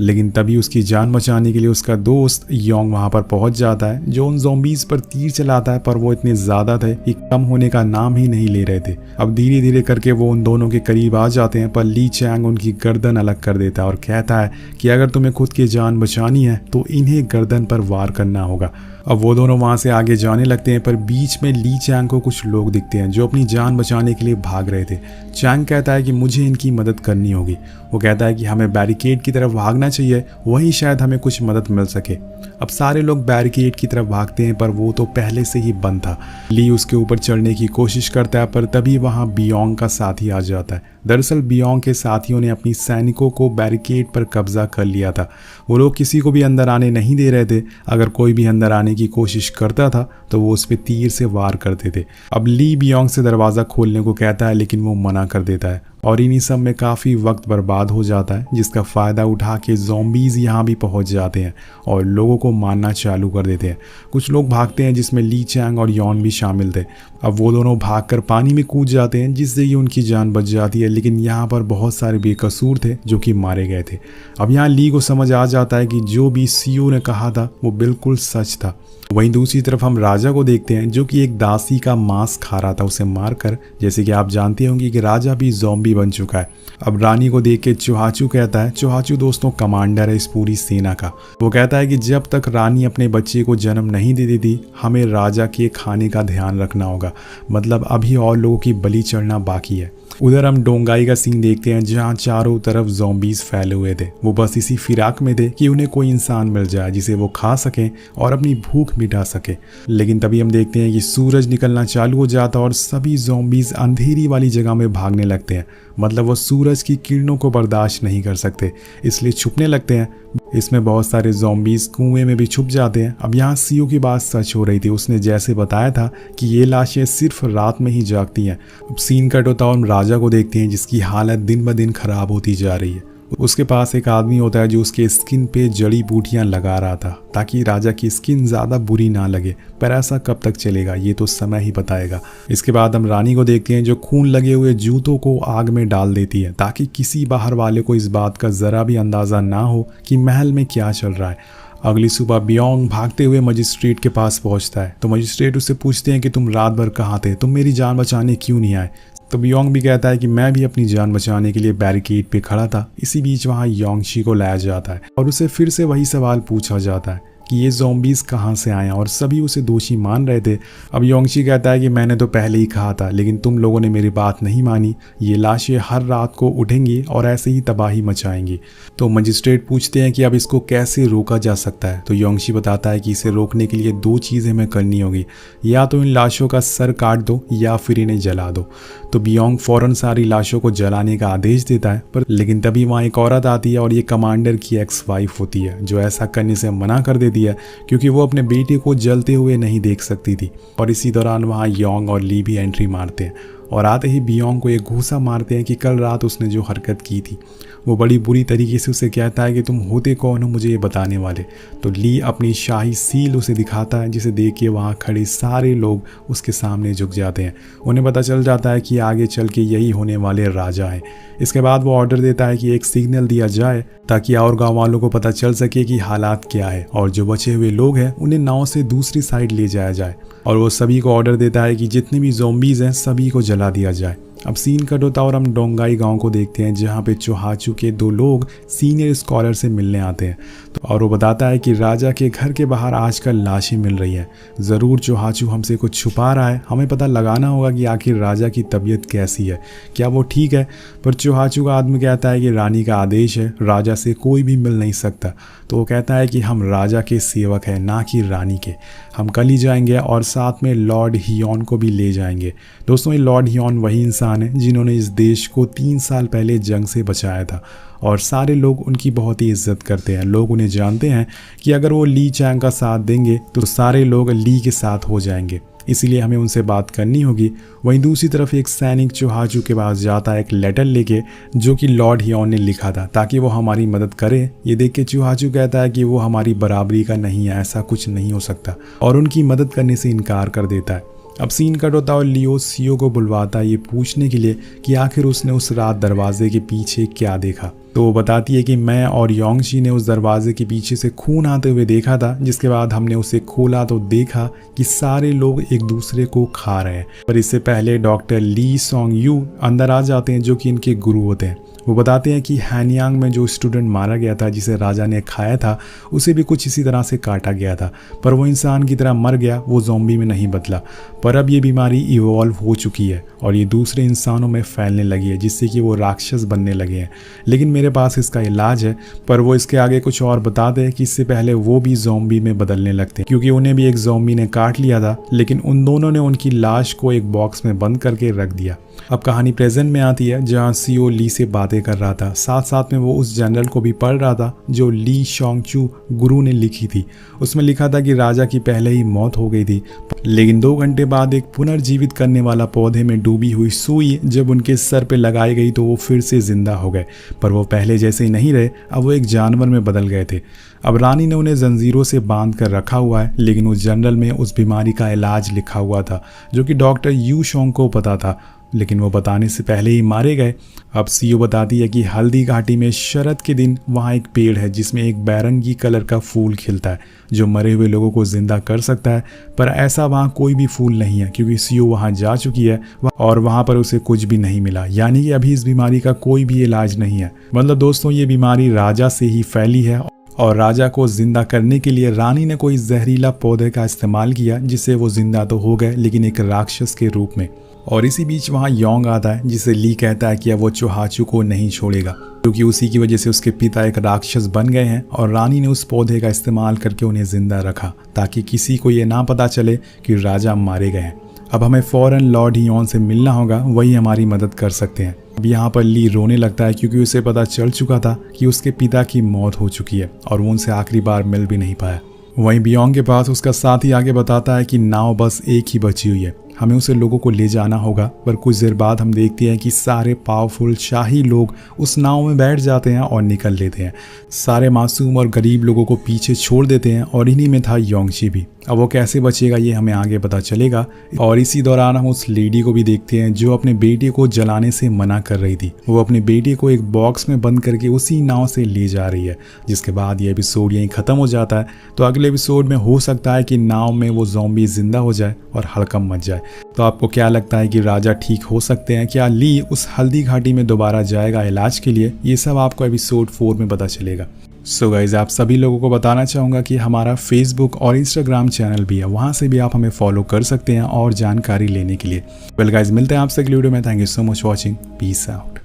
लेकिन तभी उसकी जान बचाने के लिए उसका दोस्त योंग वहाँ पर पहुँच जाता है जो उन ज़ॉम्बीज़ पर तीर चलाता है, पर वो इतने ज़्यादा थे कि कम होने का नाम ही नहीं ले रहे थे। अब धीरे धीरे करके वो उन दोनों के करीब आ जाते हैं, पर ली चैंग उनकी गर्दन अलग कर देता है और कहता है कि अगर तुम्हें खुद की जान बचानी है तो इन्हें गर्दन पर वार करना होगा। अब वो दोनों वहाँ से आगे जाने लगते हैं, पर बीच में ली चैंग को कुछ लोग दिखते हैं जो अपनी जान बचाने के लिए भाग रहे थे। चैंग कहता है कि मुझे इनकी मदद करनी होगी। वो कहता है कि हमें बैरिकेड की तरफ भागना चाहिए, वहीं शायद हमें कुछ मदद मिल सके। अब सारे लोग बैरिकेड की तरफ भागते हैं, पर वो तो पहले से ही बंद था। ली उसके ऊपर चढ़ने की कोशिश करता है, पर तभी वहाँ बियोंग का साथी आ जाता है। दरअसल बियोंग के साथियों ने अपनी सैनिकों को बैरिकेड पर कब्जा कर लिया था। वो लोग किसी को भी अंदर आने नहीं दे रहे थे। अगर कोई भी अंदर आने की कोशिश करता था तो वो उस पर तीर से वार करते थे। अब ली बियोंग से दरवाज़ा खोलने को कहता है, लेकिन वो मना कर देता है और इन्हीं सब में काफ़ी वक्त बर्बाद हो जाता है, जिसका फ़ायदा उठा के ज़ॉम्बीज़ यहाँ भी पहुँच जाते हैं और लोगों को मारना चालू कर देते हैं। कुछ लोग भागते हैं, जिसमें ली चैंग और यॉन भी शामिल थे। अब वो दोनों भागकर पानी में कूद जाते हैं, जिससे कि उनकी जान बच जाती है, लेकिन यहाँ पर बहुत सारे बेकसूर थे जो कि मारे गए थे। अब यहाँ ली को समझ आ जाता है कि जो भी सीओ ने कहा था वो बिल्कुल सच था। वहीं दूसरी तरफ हम राजा को देखते हैं, जो कि एक दासी का मांस खा रहा था उसे मारकर। जैसे कि आप जानते होंगे कि राजा भी ज़ॉम्बी बन चुका है। अब रानी को देख के चुहाचू कहता है, चुहाचू दोस्तों कमांडर है इस पूरी सेना का। वो कहता है कि जब तक रानी अपने बच्चे को जन्म नहीं दे देती, हमें राजा के खाने का ध्यान रखना होगा। मतलब अभी और लोगों की बलि चढ़ना बाकी है। उधर हम डोंगाई का सीन देखते हैं, जहाँ चारों तरफ ज़ॉम्बीज़ फैले हुए थे। वो बस इसी फिराक में थे कि उन्हें कोई इंसान मिल जाए जिसे वो खा सकें और अपनी भूख मिटा सके। लेकिन तभी हम देखते हैं कि सूरज निकलना चालू हो जाता है और सभी ज़ॉम्बीज़ अंधेरी वाली जगह में भागने लगते हैं। मतलब वो सूरज की किरणों को बर्दाश्त नहीं कर सकते, इसलिए छुपने लगते हैं। इसमें बहुत सारे ज़ॉम्बीज़ कुएं में भी छुप जाते हैं। अब यहाँ सीओ की बात सच हो रही थी। उसने जैसे बताया था कि ये लाशें सिर्फ रात में ही जागती हैं। अब सीन कट होता है और हम राजा को देखते हैं, जिसकी हालत दिन ब दिन खराब होती जा रही है। उसके पास एक आदमी होता है जो उसके स्किन पे जड़ी बूटियां लगा रहा था ताकि राजा की स्किन ज़्यादा बुरी ना लगे, पर ऐसा कब तक चलेगा ये तो समय ही बताएगा। इसके बाद हम रानी को देखते हैं, जो खून लगे हुए जूतों को आग में डाल देती है ताकि किसी बाहर वाले को इस बात का ज़रा भी अंदाज़ा ना हो कि महल में क्या चल रहा है। अगली सुबह बियोंग भागते हुए मजिस्ट्रेट के पास पहुंचता है, तो मजिस्ट्रेट उससे पूछते हैं कि तुम रात भर कहाँ थे, तुम मेरी जान बचाने क्यों नहीं आए। तो बियोंग भी कहता है कि मैं भी अपनी जान बचाने के लिए बैरिकेड पे खड़ा था। इसी बीच वहाँ योंगशी को लाया जाता है और उसे फिर से वही सवाल पूछा जाता है कि ये ज़ॉम्बीज़ कहाँ से आए, और सभी उसे दोषी मान रहे थे। अब योंगशी कहता है कि मैंने तो पहले ही कहा था, लेकिन तुम लोगों ने मेरी बात नहीं मानी। ये लाशें हर रात को उठेंगी और ऐसे ही तबाही मचाएंगी। तो मजिस्ट्रेट पूछते हैं कि अब इसको कैसे रोका जा सकता है। तो योंगशी बताता है कि इसे रोकने के लिए दो चीज़ें हमें करनी होगी, या तो इन लाशों का सर काट दो या फिर इन्हें जला दो। तो बियोंग फ़ौरन सारी लाशों को जलाने का आदेश देता है, लेकिन तभी वहाँ एक औरत आती है और ये कमांडर की एक्स वाइफ होती है, जो ऐसा करने से मना कर देती है क्योंकि वो अपने बेटे को जलते हुए नहीं देख सकती थी। और इसी दौरान वहाँ योंग और ली भी एंट्री मारते हैं और आते ही बियोंग को एक घूसा मारते हैं कि कल रात उसने जो हरकत की थी। वो बड़ी बुरी तरीके से उसे कहता है कि तुम होते कौन हो मुझे ये बताने वाले। तो ली अपनी शाही सील उसे दिखाता है, जिसे देख के वहाँ खड़े सारे लोग उसके सामने झुक जाते हैं। उन्हें पता चल जाता है कि आगे चल के यही होने वाले राजा हैं। इसके बाद वो ऑर्डर देता है कि एक सिग्नल दिया जाए ताकि और गाँव वालों को पता चल सके कि हालात क्या है, और जो बचे हुए लोग हैं उन्हें नाव से दूसरी साइड ले जाया जाए। और वो सभी को ऑर्डर देता है कि जितने भी ज़ॉम्बीज़ हैं सभी को जला दिया जाए। अब सीन कट होता है और हम डोंगाई गांव को देखते हैं, जहां पे चुहाचू के दो लोग सीनियर स्कॉलर से मिलने आते हैं। और वो बताता है कि राजा के घर के बाहर आजकल लाशें मिल रही हैं। ज़रूर चुहाचू हमसे कुछ छुपा रहा है, हमें पता लगाना होगा कि आखिर राजा की तबीयत कैसी है, क्या वो ठीक है। पर चुहाचू का आदमी कहता है कि रानी का आदेश है, राजा से कोई भी मिल नहीं सकता। तो वो कहता है कि हम राजा के सेवक हैं, ना कि रानी के। हम कल ही जाएंगे और साथ में लॉर्ड हियोन को भी ले जाएंगे। दोस्तों, ये लॉर्ड हियोन वही इंसान है जिन्होंने इस देश को 3 साल पहले जंग से बचाया था, और सारे लोग उनकी बहुत ही इज्जत करते हैं। लोग उन्हें जानते हैं कि अगर वो ली चैंग का साथ देंगे तो सारे लोग ली के साथ हो जाएंगे, इसीलिए हमें उनसे बात करनी होगी। वहीं दूसरी तरफ एक सैनिक चुहाचू के पास जाता है एक लेटर लेके, जो कि लॉर्ड हियोन ने लिखा था ताकि वो हमारी मदद करे। ये देख के चुहाचू कहता है कि वो हमारी बराबरी का नहीं है, ऐसा कुछ नहीं हो सकता, और उनकी मदद करने से इनकार कर देता है। अब सीन कट होता है और लियो सीओ को बुलवाता है ये पूछने के लिए कि आखिर उसने उस रात दरवाजे के पीछे क्या देखा। तो वो बताती है कि मैं और योंगशी ने उस दरवाजे के पीछे से खून आते हुए देखा था, जिसके बाद हमने उसे खोला तो देखा कि सारे लोग एक दूसरे को खा रहे हैं। पर इससे पहले डॉक्टर ली सोंग यू अंदर आ जाते हैं, जो कि इनके गुरु होते हैं। वो बताते हैं कि हैनियांग में जो स्टूडेंट मारा गया था, जिसे राजा ने खाया था, उसे भी कुछ इसी तरह से काटा गया था, पर वो इंसान की तरह मर गया, वो ज़ॉम्बी में नहीं बदला। पर अब ये बीमारी इवॉल्व हो चुकी है और ये दूसरे इंसानों में फैलने लगी है, जिससे कि वो राक्षस बनने लगे हैं। लेकिन मेरे पास इसका इलाज है। पर वो इसके आगे कुछ और बताते हैं कि इससे पहले वो भी ज़ॉम्बी में बदलने लगते हैं, क्योंकि उन्हें भी एक ज़ॉम्बी ने काट लिया था, लेकिन उन दोनों ने उनकी लाश को एक बॉक्स में बंद करके रख दिया। अब कहानी प्रेजेंट में आती है, जहाँ सीओ ली से बातें कर रहा था, साथ साथ में वो उस जर्नल को भी पढ़ रहा था जो ली शोंगचू गुरु ने लिखी थी। उसमें लिखा था कि राजा की पहले ही मौत हो गई थी, लेकिन 2 घंटे बाद एक पुनर्जीवित करने वाला पौधे में डूबी हुई सुई जब उनके सर पे लगाई गई तो वो फिर से जिंदा हो गए। पर वो पहले जैसे ही नहीं रहे, अब वो एक जानवर में बदल गए थे। अब रानी ने उन्हें जंजीरों से बांध कर रखा हुआ है, लेकिन उस जर्नल में उस बीमारी का इलाज लिखा हुआ था, जो कि डॉक्टर यू शोंग को पता था, लेकिन वो बताने से पहले ही मारे गए। अब सीओ बताती है कि हल्दी घाटी में शरद के दिन वहाँ एक पेड़ है जिसमें एक बैरंगी कलर का फूल खिलता है, जो मरे हुए लोगों को जिंदा कर सकता है। पर ऐसा वहाँ कोई भी फूल नहीं है, क्योंकि सीओ वहाँ जा चुकी है और वहाँ पर उसे कुछ भी नहीं मिला। यानी कि अभी इस बीमारी का कोई भी इलाज नहीं है। मतलब दोस्तों, ये बीमारी राजा से ही फैली है और राजा को जिंदा करने के लिए रानी ने कोई जहरीला पौधे का इस्तेमाल किया, जिससे वो जिंदा तो हो गए, लेकिन एक राक्षस के रूप में। और इसी बीच वहाँ योंग आता है, जिसे ली कहता है कि अब वो चोहाचू को नहीं छोड़ेगा, क्योंकि उसी की वजह से उसके पिता एक राक्षस बन गए हैं और रानी ने उस पौधे का इस्तेमाल करके उन्हें जिंदा रखा, ताकि किसी को ये ना पता चले कि राजा मारे गए हैं। अब हमें फ़ौरन लॉर्ड हियोन से मिलना होगा, वही हमारी मदद कर सकते हैं। अब यहाँ पर ली रोने लगता है, क्योंकि उसे पता चल चुका था कि उसके पिता की मौत हो चुकी है और वो उनसे आखिरी बार मिल भी नहीं पाया। वहीं बियोंग के पास उसका साथी आगे बताता है कि नाव बस एक ही बची हुई है, हमें उसे लोगों को ले जाना होगा। पर कुछ देर बाद हम देखते हैं कि सारे पावरफुल शाही लोग उस नाव में बैठ जाते हैं और निकल लेते हैं। सारे मासूम और गरीब लोगों को पीछे छोड़ देते हैं और इन्हीं में था योंगशी भी। अब वो कैसे बचेगा ये हमें आगे पता चलेगा। और इसी दौरान हम उस लेडी को भी देखते हैं जो अपने बेटे को जलाने से मना कर रही थी। वो अपने बेटे को एक बॉक्स में बंद करके उसी नाव से ले जा रही है, जिसके बाद ये एपिसोड यहीं ख़त्म हो जाता है। तो अगले एपिसोड में हो सकता है कि नाव में वो ज़ॉम्बी जिंदा हो जाए और हड़कंप मच जाए। तो आपको क्या लगता है कि राजा ठीक हो सकते हैं? क्या ली उस हल्दी घाटी में दोबारा जाएगा इलाज के लिए? ये सब आपको एपिसोड 4 में पता चलेगा। सो गाइज, आप सभी लोगों को बताना चाहूँगा कि हमारा फेसबुक और इंस्टाग्राम चैनल भी है, वहाँ से भी आप हमें फॉलो कर सकते हैं और जानकारी लेने के लिए। वेल गाइज, मिलते हैं आपसे अगली वीडियो में। Thank you so much watching. Peace out.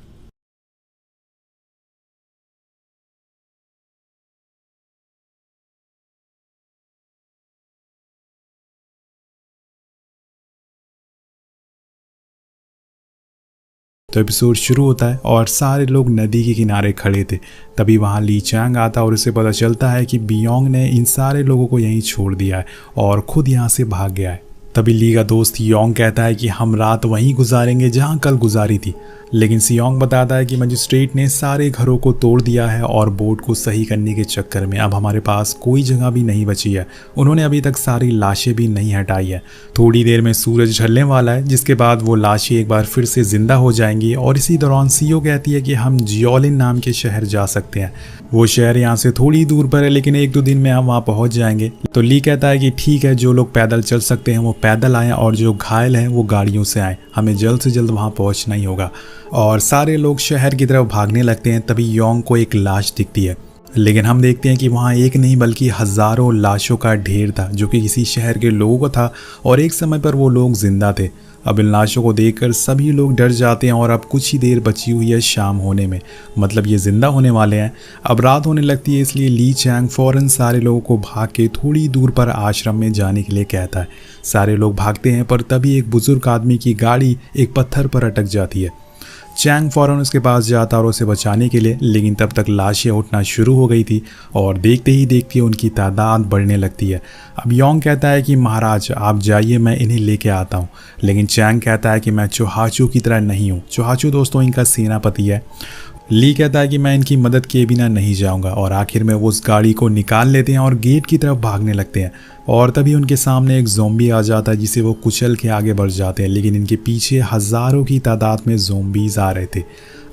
तो एपिसोड शुरू होता है और सारे लोग नदी के किनारे खड़े थे। तभी वहाँ ली चैंग आता और उसे पता चलता है कि बियोंग ने इन सारे लोगों को यहीं छोड़ दिया है और खुद यहाँ से भाग गया है। तभी ली का दोस्त योंग कहता है कि हम रात वहीं गुजारेंगे जहाँ कल गुजारी थी। लेकिन सियोंग बताता है कि मजिस्ट्रेट ने सारे घरों को तोड़ दिया है और बोट को सही करने के चक्कर में अब हमारे पास कोई जगह भी नहीं बची है। उन्होंने अभी तक सारी लाशें भी नहीं हटाई है। थोड़ी देर में सूरज ढलने वाला है, जिसके बाद वो लाशें एक बार फिर से जिंदा हो जाएंगी। और इसी दौरान सीओ कहती है कि हम जियोलिन नाम के शहर जा सकते हैं। वो शहर यहाँ से थोड़ी दूर पर है, लेकिन 1-2 दिन में हम वहाँ पहुँच जाएंगे। तो ली कहता है कि ठीक है, जो लोग पैदल चल सकते हैं वो पैदल आएँ और जो घायल हैं वो गाड़ियों से आएँ। हमें जल्द से जल्द वहाँ पहुँचना ही होगा। और सारे लोग शहर की तरफ भागने लगते हैं। तभी योंग को एक लाश दिखती है, लेकिन हम देखते हैं कि वहाँ एक नहीं बल्कि हज़ारों लाशों का ढेर था, जो कि किसी शहर के लोगों का था और एक समय पर वो लोग जिंदा थे। अब इन लाशों को देखकर सभी लोग डर जाते हैं और अब कुछ ही देर बची हुई है शाम होने में, मतलब ये जिंदा होने वाले हैं। अब रात होने लगती है, इसलिए ली चैंग फौरन सारे लोगों को भाग के थोड़ी दूर पर आश्रम में जाने के लिए कहता है। सारे लोग भागते हैं, पर तभी एक बुजुर्ग आदमी की गाड़ी एक पत्थर पर अटक जाती है। चैंग फौरन उसके पास जाता और उसे बचाने के लिए, लेकिन तब तक लाशें उठना शुरू हो गई थी और देखते ही देखते उनकी तादाद बढ़ने लगती है। अब योंग कहता है कि महाराज आप जाइए, मैं इन्हें लेके आता हूँ। लेकिन चैंग कहता है कि मैं चोहाचू की तरह नहीं हूँ। चोहाचू दोस्तों इनका सेनापति है। ली कहता है कि मैं इनकी मदद किए बिना नहीं जाऊंगा और आखिर में वो उस गाड़ी को निकाल लेते हैं और गेट की तरफ भागने लगते हैं। और तभी उनके सामने एक ज़ॉम्बी आ जाता है, जिसे वो कुचल के आगे बढ़ जाते हैं, लेकिन इनके पीछे हज़ारों की तादाद में ज़ॉम्बीज़ आ रहे थे।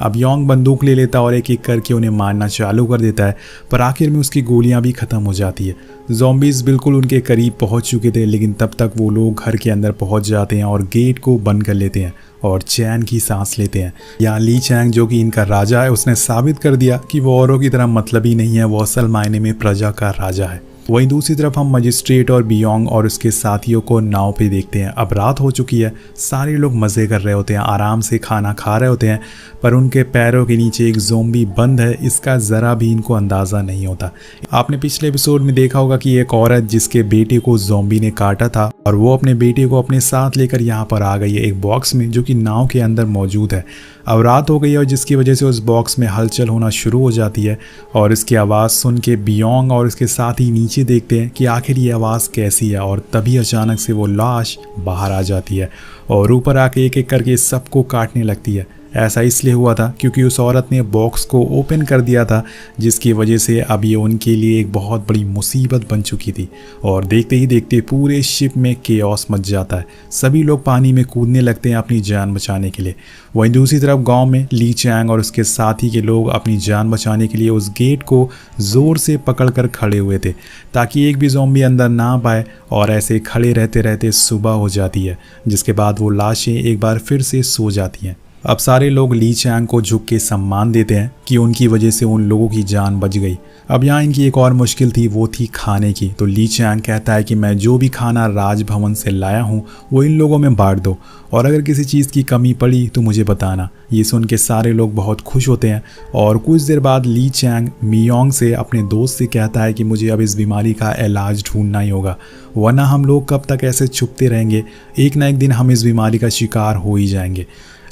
अब योंग बंदूक ले लेता और एक एक करके उन्हें मारना चालू कर देता है, पर आखिर में उसकी गोलियां भी खत्म हो जाती है। ज़ॉम्बीज़ बिल्कुल उनके करीब पहुंच चुके थे, लेकिन तब तक वो लोग घर के अंदर पहुंच जाते हैं और गेट को बंद कर लेते हैं और चैन की सांस लेते हैं। यहाँ ली चैंग, जो कि इनका राजा है, उसने साबित कर दिया कि वो औरों की तरह मतलबी नहीं है, वो असल मायने में प्रजा का राजा है। वहीं दूसरी तरफ हम मजिस्ट्रेट और बियोंग और उसके साथियों को नाव पे देखते हैं। अब रात हो चुकी है, सारे लोग मज़े कर रहे होते हैं, आराम से खाना खा रहे होते हैं, पर उनके पैरों के नीचे एक ज़ोंबी बंद है, इसका ज़रा भी इनको अंदाज़ा नहीं होता। आपने पिछले एपिसोड में देखा होगा कि एक औरत जिसके बेटे को ज़ोंबी ने काटा था और वो अपने बेटे को अपने साथ लेकर यहाँ पर आ गई है एक बॉक्स में, जो कि नाव के अंदर मौजूद है। अब रात हो गई है और जिसकी वजह से उस बॉक्स में हलचल होना शुरू हो जाती है और इसकी आवाज़ सुन के बियोंग और उसके साथी नीचे देखते हैं कि आखिर ये आवाज़ कैसी है, और तभी अचानक से वो लाश बाहर आ जाती है और ऊपर आके एक एक करके सबको काटने लगती है। ऐसा इसलिए हुआ था क्योंकि उस औरत ने बॉक्स को ओपन कर दिया था, जिसकी वजह से अब ये उनके लिए एक बहुत बड़ी मुसीबत बन चुकी थी। और देखते ही देखते पूरे शिप में केओस मच जाता है, सभी लोग पानी में कूदने लगते हैं अपनी जान बचाने के लिए। वहीं दूसरी तरफ गांव में ली चैंग और उसके साथी के लोग अपनी जान बचाने के लिए उस गेट को ज़ोर से पकड़कर खड़े हुए थे ताकि एक भी ज़ॉम्बी अंदर ना पाए, और ऐसे खड़े रहते रहते सुबह हो जाती है, जिसके बाद वो लाशें एक बार फिर से सो जाती हैं। अब सारे लोग ली चैंग को झुक के सम्मान देते हैं कि उनकी वजह से उन लोगों की जान बच गई। अब यहाँ इनकी एक और मुश्किल थी, वो थी खाने की। तो ली चैंग कहता है कि मैं जो भी खाना राजभवन से लाया हूँ वो इन लोगों में बांट दो, और अगर किसी चीज़ की कमी पड़ी तो मुझे बताना। ये सुन के सारे लोग बहुत खुश होते हैं और कुछ देर बाद ली चैंग मियोंग से अपने दोस्त से कहता है कि मुझे अब इस बीमारी का इलाज ढूंढना ही होगा, वरना हम लोग कब तक ऐसे छुपते रहेंगे, एक ना एक दिन हम इस बीमारी का शिकार हो ही जाएंगे।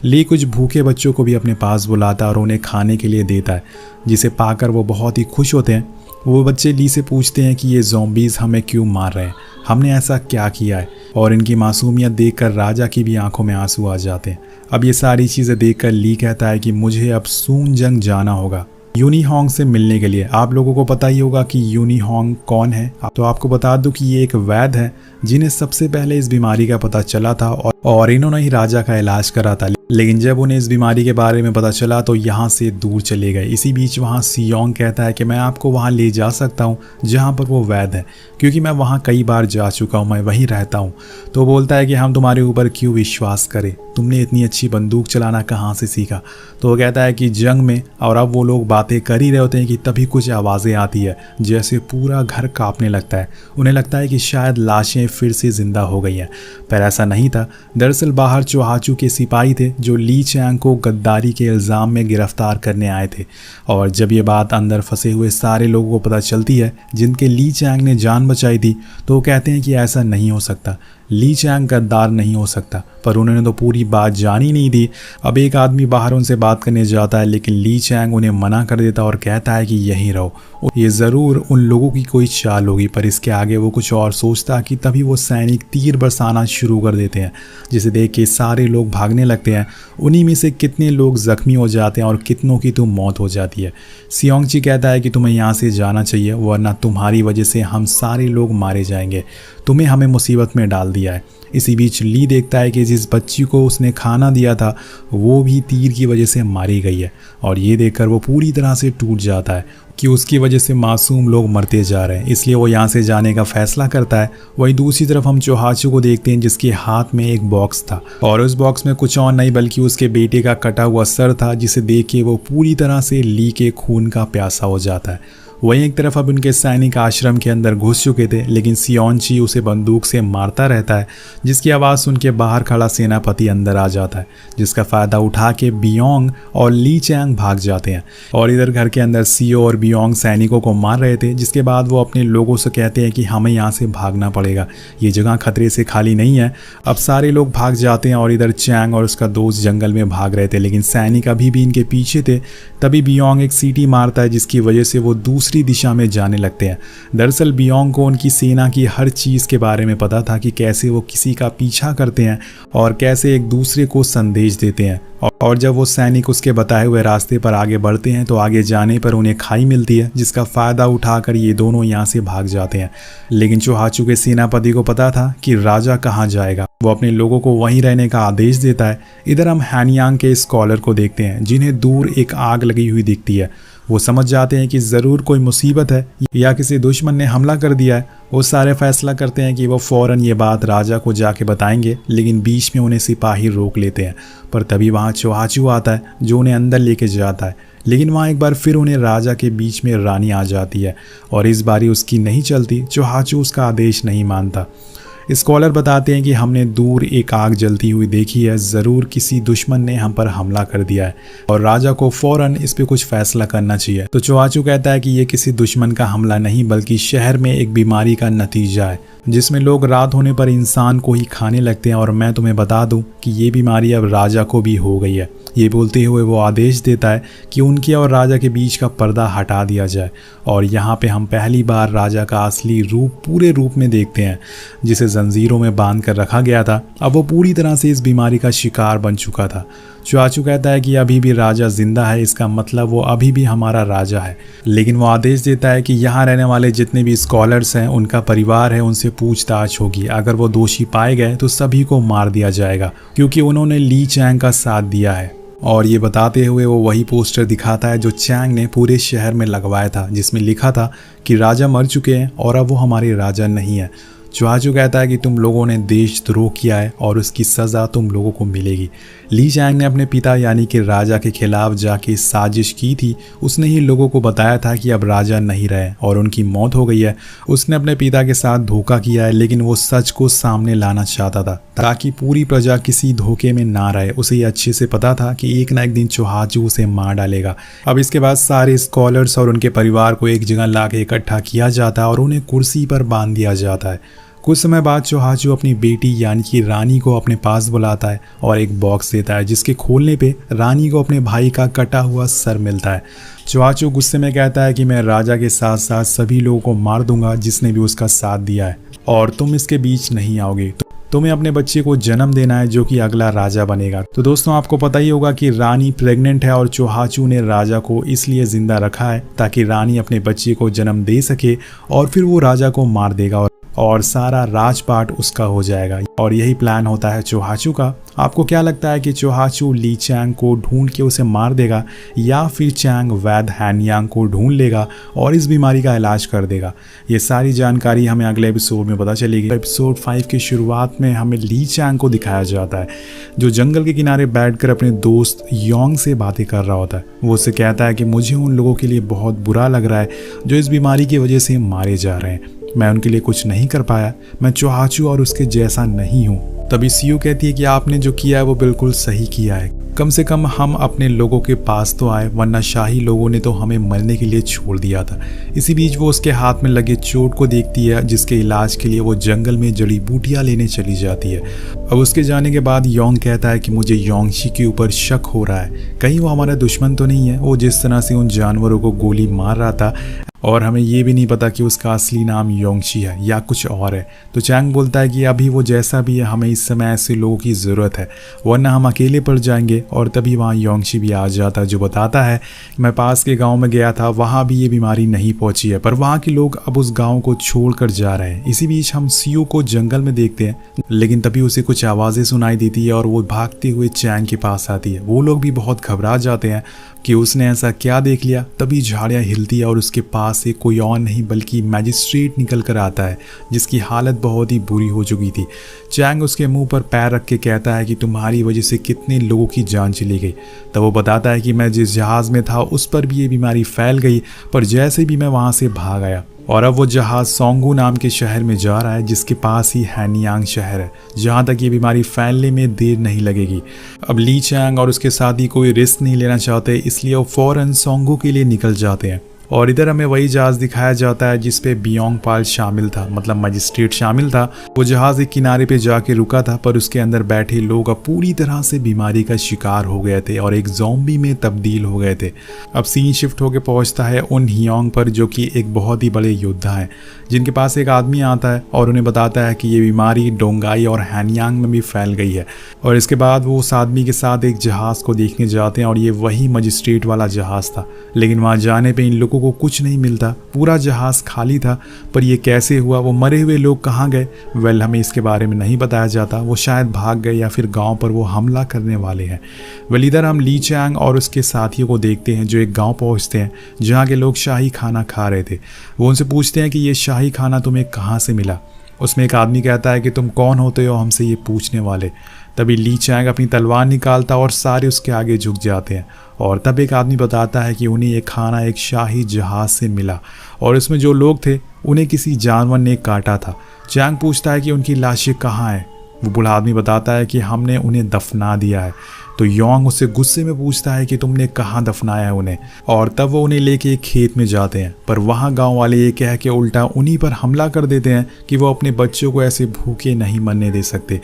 ली कुछ भूखे बच्चों को भी अपने पास बुलाता है और उन्हें खाने के लिए देता है, जिसे पाकर वो बहुत ही खुश होते हैं। वो बच्चे ली से पूछते हैं कि ये ज़ॉम्बीज़ हमें क्यों मार रहे हैं, हमने ऐसा क्या किया है, और इनकी मासूमियत देखकर राजा की भी आंखों में आंसू आ जाते हैं। अब ये सारी चीज़ें देखकर ली कहता है कि मुझे अब सूनजंग जाना होगा यूनी होंग से मिलने के लिए। आप लोगों को पता ही होगा कि यूनी होंग कौन है, तो आपको बता दूं कि ये एक वैद्य है जिन्हें सबसे पहले इस बीमारी का पता चला था और इन्होंने ही राजा का इलाज करा था। लेकिन जब उन्हें इस बीमारी के बारे में पता चला तो यहाँ से दूर चले गए। इसी बीच वहाँ सियोंग कहता है कि मैं आपको वहाँ ले जा सकता हूँ जहाँ पर वो वैद्य है, क्योंकि मैं वहाँ कई बार जा चुका हूँ, मैं वहीं रहता हूँ। तो वो बोलता है कि हम तुम्हारे ऊपर क्यों विश्वास करें, तुमने इतनी अच्छी बंदूक चलाना कहाँ से सीखा। तो वो कहता है कि जंग में, और अब वो लोग बातें कर ही रहे होते हैं कि तभी कुछ आवाज़ें आती है, जैसे पूरा घर कांपने लगता है। उन्हें लगता है कि शायद लाशें फिर से जिंदा हो गई हैं, पर ऐसा नहीं था। दरअसल बाहर चौहाचू के सिपाही थे जो ली चैंग को गद्दारी के इल्ज़ाम में गिरफ्तार करने आए थे। और जब ये बात अंदर फंसे हुए सारे लोगों को पता चलती है जिनके ली चैंग ने जान बचाई थी, तो वो कहते हैं कि ऐसा नहीं हो सकता, ली चैंग गद्दार नहीं हो सकता। पर उन्होंने तो पूरी बात जानी नहीं थी। अब एक आदमी बाहर उनसे बात करने जाता है, लेकिन ली चैंग उन्हें मना कर देता और कहता है कि यहीं रहो, ये ज़रूर उन लोगों की कोई चाल होगी। पर इसके आगे वो कुछ और सोचता कि तभी वो सैनिक तीर बरसाना शुरू कर देते हैं, जिसे देख के सारे लोग भागने लगते हैं। उन्हीं में से कितने लोग जख्मी हो जाते हैं और कितनों की तो मौत हो जाती है। सियोंगची कहता है कि तुम्हें यहाँ से जाना चाहिए, वरना तुम्हारी वजह से हम सारे लोग मारे जाएंगे, तुम्हें हमें मुसीबत में डाल दिया है। इसी बीच ली देखता है कि जिस बच्ची को उसने खाना दिया था वो भी तीर की वजह से मारी गई है, और ये देखकर वो पूरी तरह से टूट जाता है कि उसकी वजह से मासूम लोग मरते जा रहे हैं, इसलिए वो यहाँ से जाने का फैसला करता है। वहीं दूसरी तरफ हम चौहाचू को देखते हैं जिसके हाथ में एक बॉक्स था, और उस बॉक्स में कुछ और नहीं बल्कि उसके बेटे का कटा हुआ सर था, जिसे देख के वो पूरी तरह से ली के खून का प्यासा हो जाता है। वहीं एक तरफ अब उनके सैनिक आश्रम के अंदर घुस चुके थे, लेकिन सियोंची उसे बंदूक से मारता रहता है, जिसकी आवाज़ सुन के बाहर खड़ा सेनापति अंदर आ जाता है, जिसका फ़ायदा उठा के बियोंग और ली चैंग भाग जाते हैं। और इधर घर के अंदर सियो और बियोंग सैनिकों को मार रहे थे, जिसके बाद वो अपने लोगों से कहते हैं कि हमें यहाँ से भागना पड़ेगा, ये जगह खतरे से खाली नहीं है। अब सारे लोग भाग जाते हैं और इधर चैंग और उसका दोस्त जंगल में भाग रहे थे, लेकिन सैनिक अभी भी इनके पीछे थे। तभी बियोंग एक सीटी मारता है, जिसकी वजह से वो दूसरी दूसरी दिशा में जाने लगते हैं। दरअसल बियोंग को उनकी सेना की हर चीज़ के बारे में पता था कि कैसे वो किसी का पीछा करते हैं और कैसे एक दूसरे को संदेश देते हैं। और जब वो सैनिक उसके बताए हुए रास्ते पर आगे बढ़ते हैं तो आगे जाने पर उन्हें खाई मिलती है, जिसका फ़ायदा उठाकर ये दोनों यहाँ से भाग जाते हैं। लेकिन चोहाचू के सेनापति को पता था कि राजा कहाँ जाएगा। वो अपने लोगों को वहीं रहने का आदेश देता है। इधर हम हैनियांग के स्कॉलर को देखते हैं, जिन्हें दूर एक आग लगी हुई दिखती है। वो समझ जाते हैं कि ज़रूर कोई मुसीबत है या किसी दुश्मन ने हमला कर दिया है। वो सारे फैसला करते हैं कि वो फ़ौरन ये बात राजा को जाके बताएंगे, लेकिन बीच में उन्हें सिपाही रोक लेते हैं। पर तभी वहाँ चोहाचू आता है, जो उन्हें अंदर लेके जाता है। लेकिन वहाँ एक बार फिर उन्हें राजा के बीच में रानी आ जाती है और इस बारी उसकी नहीं चलती। चोहाचू उसका आदेश नहीं मानता। स्कॉलर बताते हैं कि हमने दूर एक आग जलती हुई देखी है, ज़रूर किसी दुश्मन ने हम पर हमला कर दिया है और राजा को फ़ौरन इस पे कुछ फैसला करना चाहिए। तो चोहाचू कहता है कि ये किसी दुश्मन का हमला नहीं, बल्कि शहर में एक बीमारी का नतीजा है, जिसमें लोग रात होने पर इंसान को ही खाने लगते हैं। और मैं तुम्हें बता दूं कि ये बीमारी अब राजा को भी हो गई है। ये बोलते हुए वो आदेश देता है कि उनके और राजा के बीच का पर्दा हटा दिया जाए। और यहाँ पे हम पहली बार राजा का असली रूप पूरे रूप में देखते हैं, जिसे जंजीरों में बांध कर रखा गया था। अब वो पूरी तरह से इस बीमारी का शिकार बन चुका था। चोहाचू कहता है कि अभी भी राजा जिंदा है, इसका मतलब वो अभी भी हमारा राजा है। लेकिन वो आदेश देता है कि यहाँ रहने वाले जितने भी स्कॉलर्स हैं, उनका परिवार है, उनसे पूछताछ होगी। अगर वो दोषी पाए गए तो सभी को मार दिया जाएगा, क्योंकि उन्होंने ली चैंग का साथ दिया है। और ये बताते हुए वो वही पोस्टर दिखाता है जो चैंग ने पूरे शहर में लगवाया था, जिसमें लिखा था कि राजा मर चुके हैं और अब वो हमारे राजा नहीं है। चोहाचू कहता है कि तुम लोगों ने देशद्रोह किया है और उसकी सज़ा तुम लोगों को मिलेगी। ली चैंग ने अपने पिता यानी कि राजा के खिलाफ जाके साजिश की थी। उसने ही लोगों को बताया था कि अब राजा नहीं रहे और उनकी मौत हो गई है। उसने अपने पिता के साथ धोखा किया है, लेकिन वो सच को सामने लाना चाहता था ताकि पूरी प्रजा किसी धोखे में ना रहे। उसे ये अच्छे से पता था कि एक ना एक दिन चोहाचू उसे मार डालेगा। अब इसके बाद सारे स्कॉलर्स और उनके परिवार को एक जगह ला के इकट्ठा किया जाता है और उन्हें कुर्सी पर बांध दिया जाता है। कुछ समय बाद चोहाचू अपनी बेटी यानी कि रानी को अपने पास बुलाता है और एक बॉक्स देता है, जिसके खोलने पे रानी को अपने भाई का कटा हुआ सर मिलता है। चोहाचू गुस्से में कहता है कि मैं राजा के साथ साथ सभी लोगों को मार दूंगा जिसने भी उसका साथ दिया है, और तुम इसके बीच नहीं आओगे। तुम्हें अपने बच्चे को जन्म देना है जो कि अगला राजा बनेगा। तो दोस्तों, आपको पता ही होगा कि रानी प्रेग्नेंट है और चोहाचू ने राजा को इसलिए जिंदा रखा है ताकि रानी अपने बच्चे को जन्म दे सके और फिर वो राजा को मार देगा और सारा राजपाट उसका हो जाएगा। और यही प्लान होता है चोहाचू का। आपको क्या लगता है कि चोहाचू ली चैंग को ढूंढ के उसे मार देगा या फिर चैंग वैद हैनियांग को ढूंढ लेगा और इस बीमारी का इलाज कर देगा? ये सारी जानकारी हमें अगले एपिसोड में पता चलेगी। एपिसोड 5 की शुरुआत में हमें ली चैंग को दिखाया जाता है, जो जंगल के किनारे बैठकर अपने दोस्त योंग से बातें कर रहा होता है। वो उससे कहता है कि मुझे उन लोगों के लिए बहुत बुरा लग रहा है जो इस बीमारी की वजह से मारे जा रहे हैं। मैं उनके लिए कुछ नहीं कर पाया। मैं चोहाचू और उसके जैसा नहीं हूँ। तभी सियो कहती है कि आपने जो किया है वो बिल्कुल सही किया है। कम से कम हम अपने लोगों के पास तो आए, वरना शाही लोगों ने तो हमें मरने के लिए छोड़ दिया था। इसी बीच वो उसके हाथ में लगे चोट को देखती है, जिसके इलाज के लिए वो जंगल में जड़ी बूटियां लेने चली जाती है। अब उसके जाने के बाद योंग कहता है कि मुझे योंगशी के ऊपर शक हो रहा है, कहीं वो हमारा दुश्मन तो नहीं है। वो जिस तरह से उन जानवरों को गोली मार रहा था, और हमें ये भी नहीं पता कि उसका असली नाम योंगशी है या कुछ और है। तो चैंग बोलता है कि अभी वो जैसा भी है, हमें इस समय ऐसे लोगों की ज़रूरत है, वरना हम अकेले पड़ जाएंगे। और तभी वहाँ योंगशी भी आ जाता है, जो बताता है मैं पास के गांव में गया था, वहाँ भी ये बीमारी नहीं पहुँची है, पर वहाँ के लोग अब उस गाँव को छोड़ कर जा रहे हैं। इसी बीच हम सियो को जंगल में देखते हैं, लेकिन तभी उसे कुछ आवाज़ें सुनाई देती है और वो भागते हुए चैंग के पास आती है। वो लोग भी बहुत घबरा जाते हैं कि उसने ऐसा क्या देख लिया। तभी झाड़ियाँ हिलती है और उसके पास से कोई और नहीं बल्कि मैजिस्ट्रेट निकल कर आता है, जिसकी हालत बहुत ही बुरी हो चुकी थी। चैंग उसके मुंह पर पैर रख के कहता है कि तुम्हारी वजह से कितने लोगों की जान चली गई। तब वो बताता है कि मैं जिस जहाज़ में था उस पर भी ये बीमारी फैल गई, पर जैसे भी मैं वहाँ से भाग आया और अब वो जहाज़ सोंगू नाम के शहर में जा रहा है, जिसके पास ही हैनियांग शहर है, जहाँ तक ये बीमारी फैलने में देर नहीं लगेगी। अब ली चैंग और उसके साथी कोई रिस्क नहीं लेना चाहते, इसलिए वो फ़ौरन सोंगू के लिए निकल जाते हैं। और इधर हमें वही जहाज दिखाया जाता है जिस पे बियोंग पाल शामिल था, मतलब मजिस्ट्रेट शामिल था। वो जहाज एक किनारे पे जाके रुका था, पर उसके अंदर बैठे लोग अब पूरी तरह से बीमारी का शिकार हो गए थे और एक ज़ॉम्बी में तब्दील हो गए थे। अब सीन शिफ्ट होकर पहुंचता है उन हियोंग पर, जो कि एक बहुत ही बड़े योद्धा हैं, जिनके पास एक आदमी आता है और उन्हें बताता है कि ये बीमारी डोंगाई और हैनियांग में भी फैल गई है। और इसके बाद वो उस आदमी के साथ एक जहाज़ को देखने जाते हैं और ये वही मजिस्ट्रेट वाला जहाज़ था। लेकिन वहाँ जाने पे इन लोगों को कुछ नहीं मिलता, पूरा जहाज़ खाली था। पर ये कैसे हुआ, वो मरे हुए लोग कहाँ गए, वेल हमें इसके बारे में नहीं बताया जाता। वो शायद भाग गए या फिर गांव पर वो हमला करने वाले हैं। वेल इधर हम ली चैंग और उसके साथियों को देखते हैं जो एक गांव पहुंचते हैं जहां के लोग शाही खाना खा रहे थे। वो उनसे पूछते हैं कि ये शाही खाना तुम्हें कहाँ से मिला। उसमें एक आदमी कहता है कि तुम कौन होते हो हमसे ये पूछने वाले। तभी ली चैंग अपनी तलवार निकालता और सारे उसके आगे झुक जाते हैं। और तब एक आदमी बताता है कि उन्हें ये खाना एक शाही जहाज से मिला और इसमें जो लोग थे उन्हें किसी जानवर ने काटा था। चैंग पूछता है कि उनकी लाशें कहाँ हैं। वो बूढ़ा आदमी बताता है कि हमने उन्हें दफना दिया है। तो योंग उससे गुस्से में पूछता है कि तुमने कहाँ दफनाया है उन्हें। और तब वो उन्हें लेके एक खेत में जाते हैं, पर वहाँ गांव वाले ये कह के उल्टा उन्हीं पर हमला कर देते हैं कि वो अपने बच्चों को ऐसे भूखे नहीं मरने दे सकते।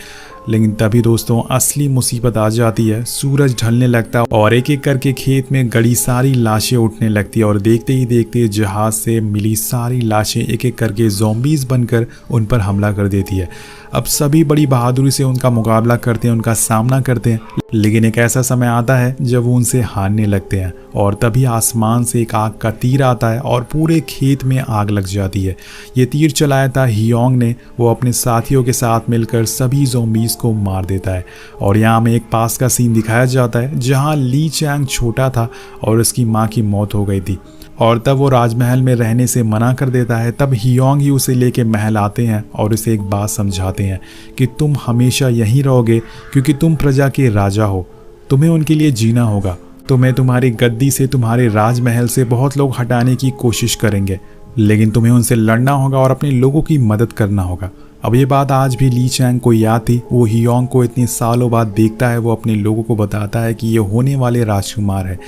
लेकिन तभी दोस्तों असली मुसीबत आ जाती है। सूरज ढलने लगता है और एक एक करके खेत में गड़ी सारी लाशें उठने लगती है और देखते ही देखते जहाज से मिली सारी लाशें एक एक करके ज़ॉम्बीज़ बनकर उन पर हमला कर देती है। अब सभी बड़ी बहादुरी से उनका मुकाबला करते हैं, उनका सामना करते हैं। लेकिन एक ऐसा समय आता है जब वो उनसे हारने लगते हैं और तभी आसमान से एक आग का तीर आता है और पूरे खेत में आग लग जाती है। ये तीर चलाया था हियोंग ने। वो अपने साथियों के साथ मिलकर सभी ज़ॉम्बीज़ को मार देता है। और यहाँ में एक पास का सीन दिखाया जाता है जहाँ ली चैंग छोटा था और उसकी माँ की मौत हो गई थी और तब वो राजमहल में रहने से मना कर देता है। तब हियोंग ही उसे लेके महल आते हैं और उसे एक बात समझाते हैं कि तुम हमेशा यहीं रहोगे क्योंकि तुम प्रजा के राजा हो, तुम्हें उनके लिए जीना होगा। तुम्हें तुम्हारी गद्दी से, तुम्हारे राजमहल से बहुत लोग हटाने की कोशिश करेंगे, लेकिन तुम्हें उनसे लड़ना होगा और अपने लोगों की मदद करना होगा। अब ये बात आज भी ली चैंग को याद थी। वो हियोंग को इतने सालों बाद देखता है। वो अपने लोगों को बताता है कि ये होने वाले राजकुमार है,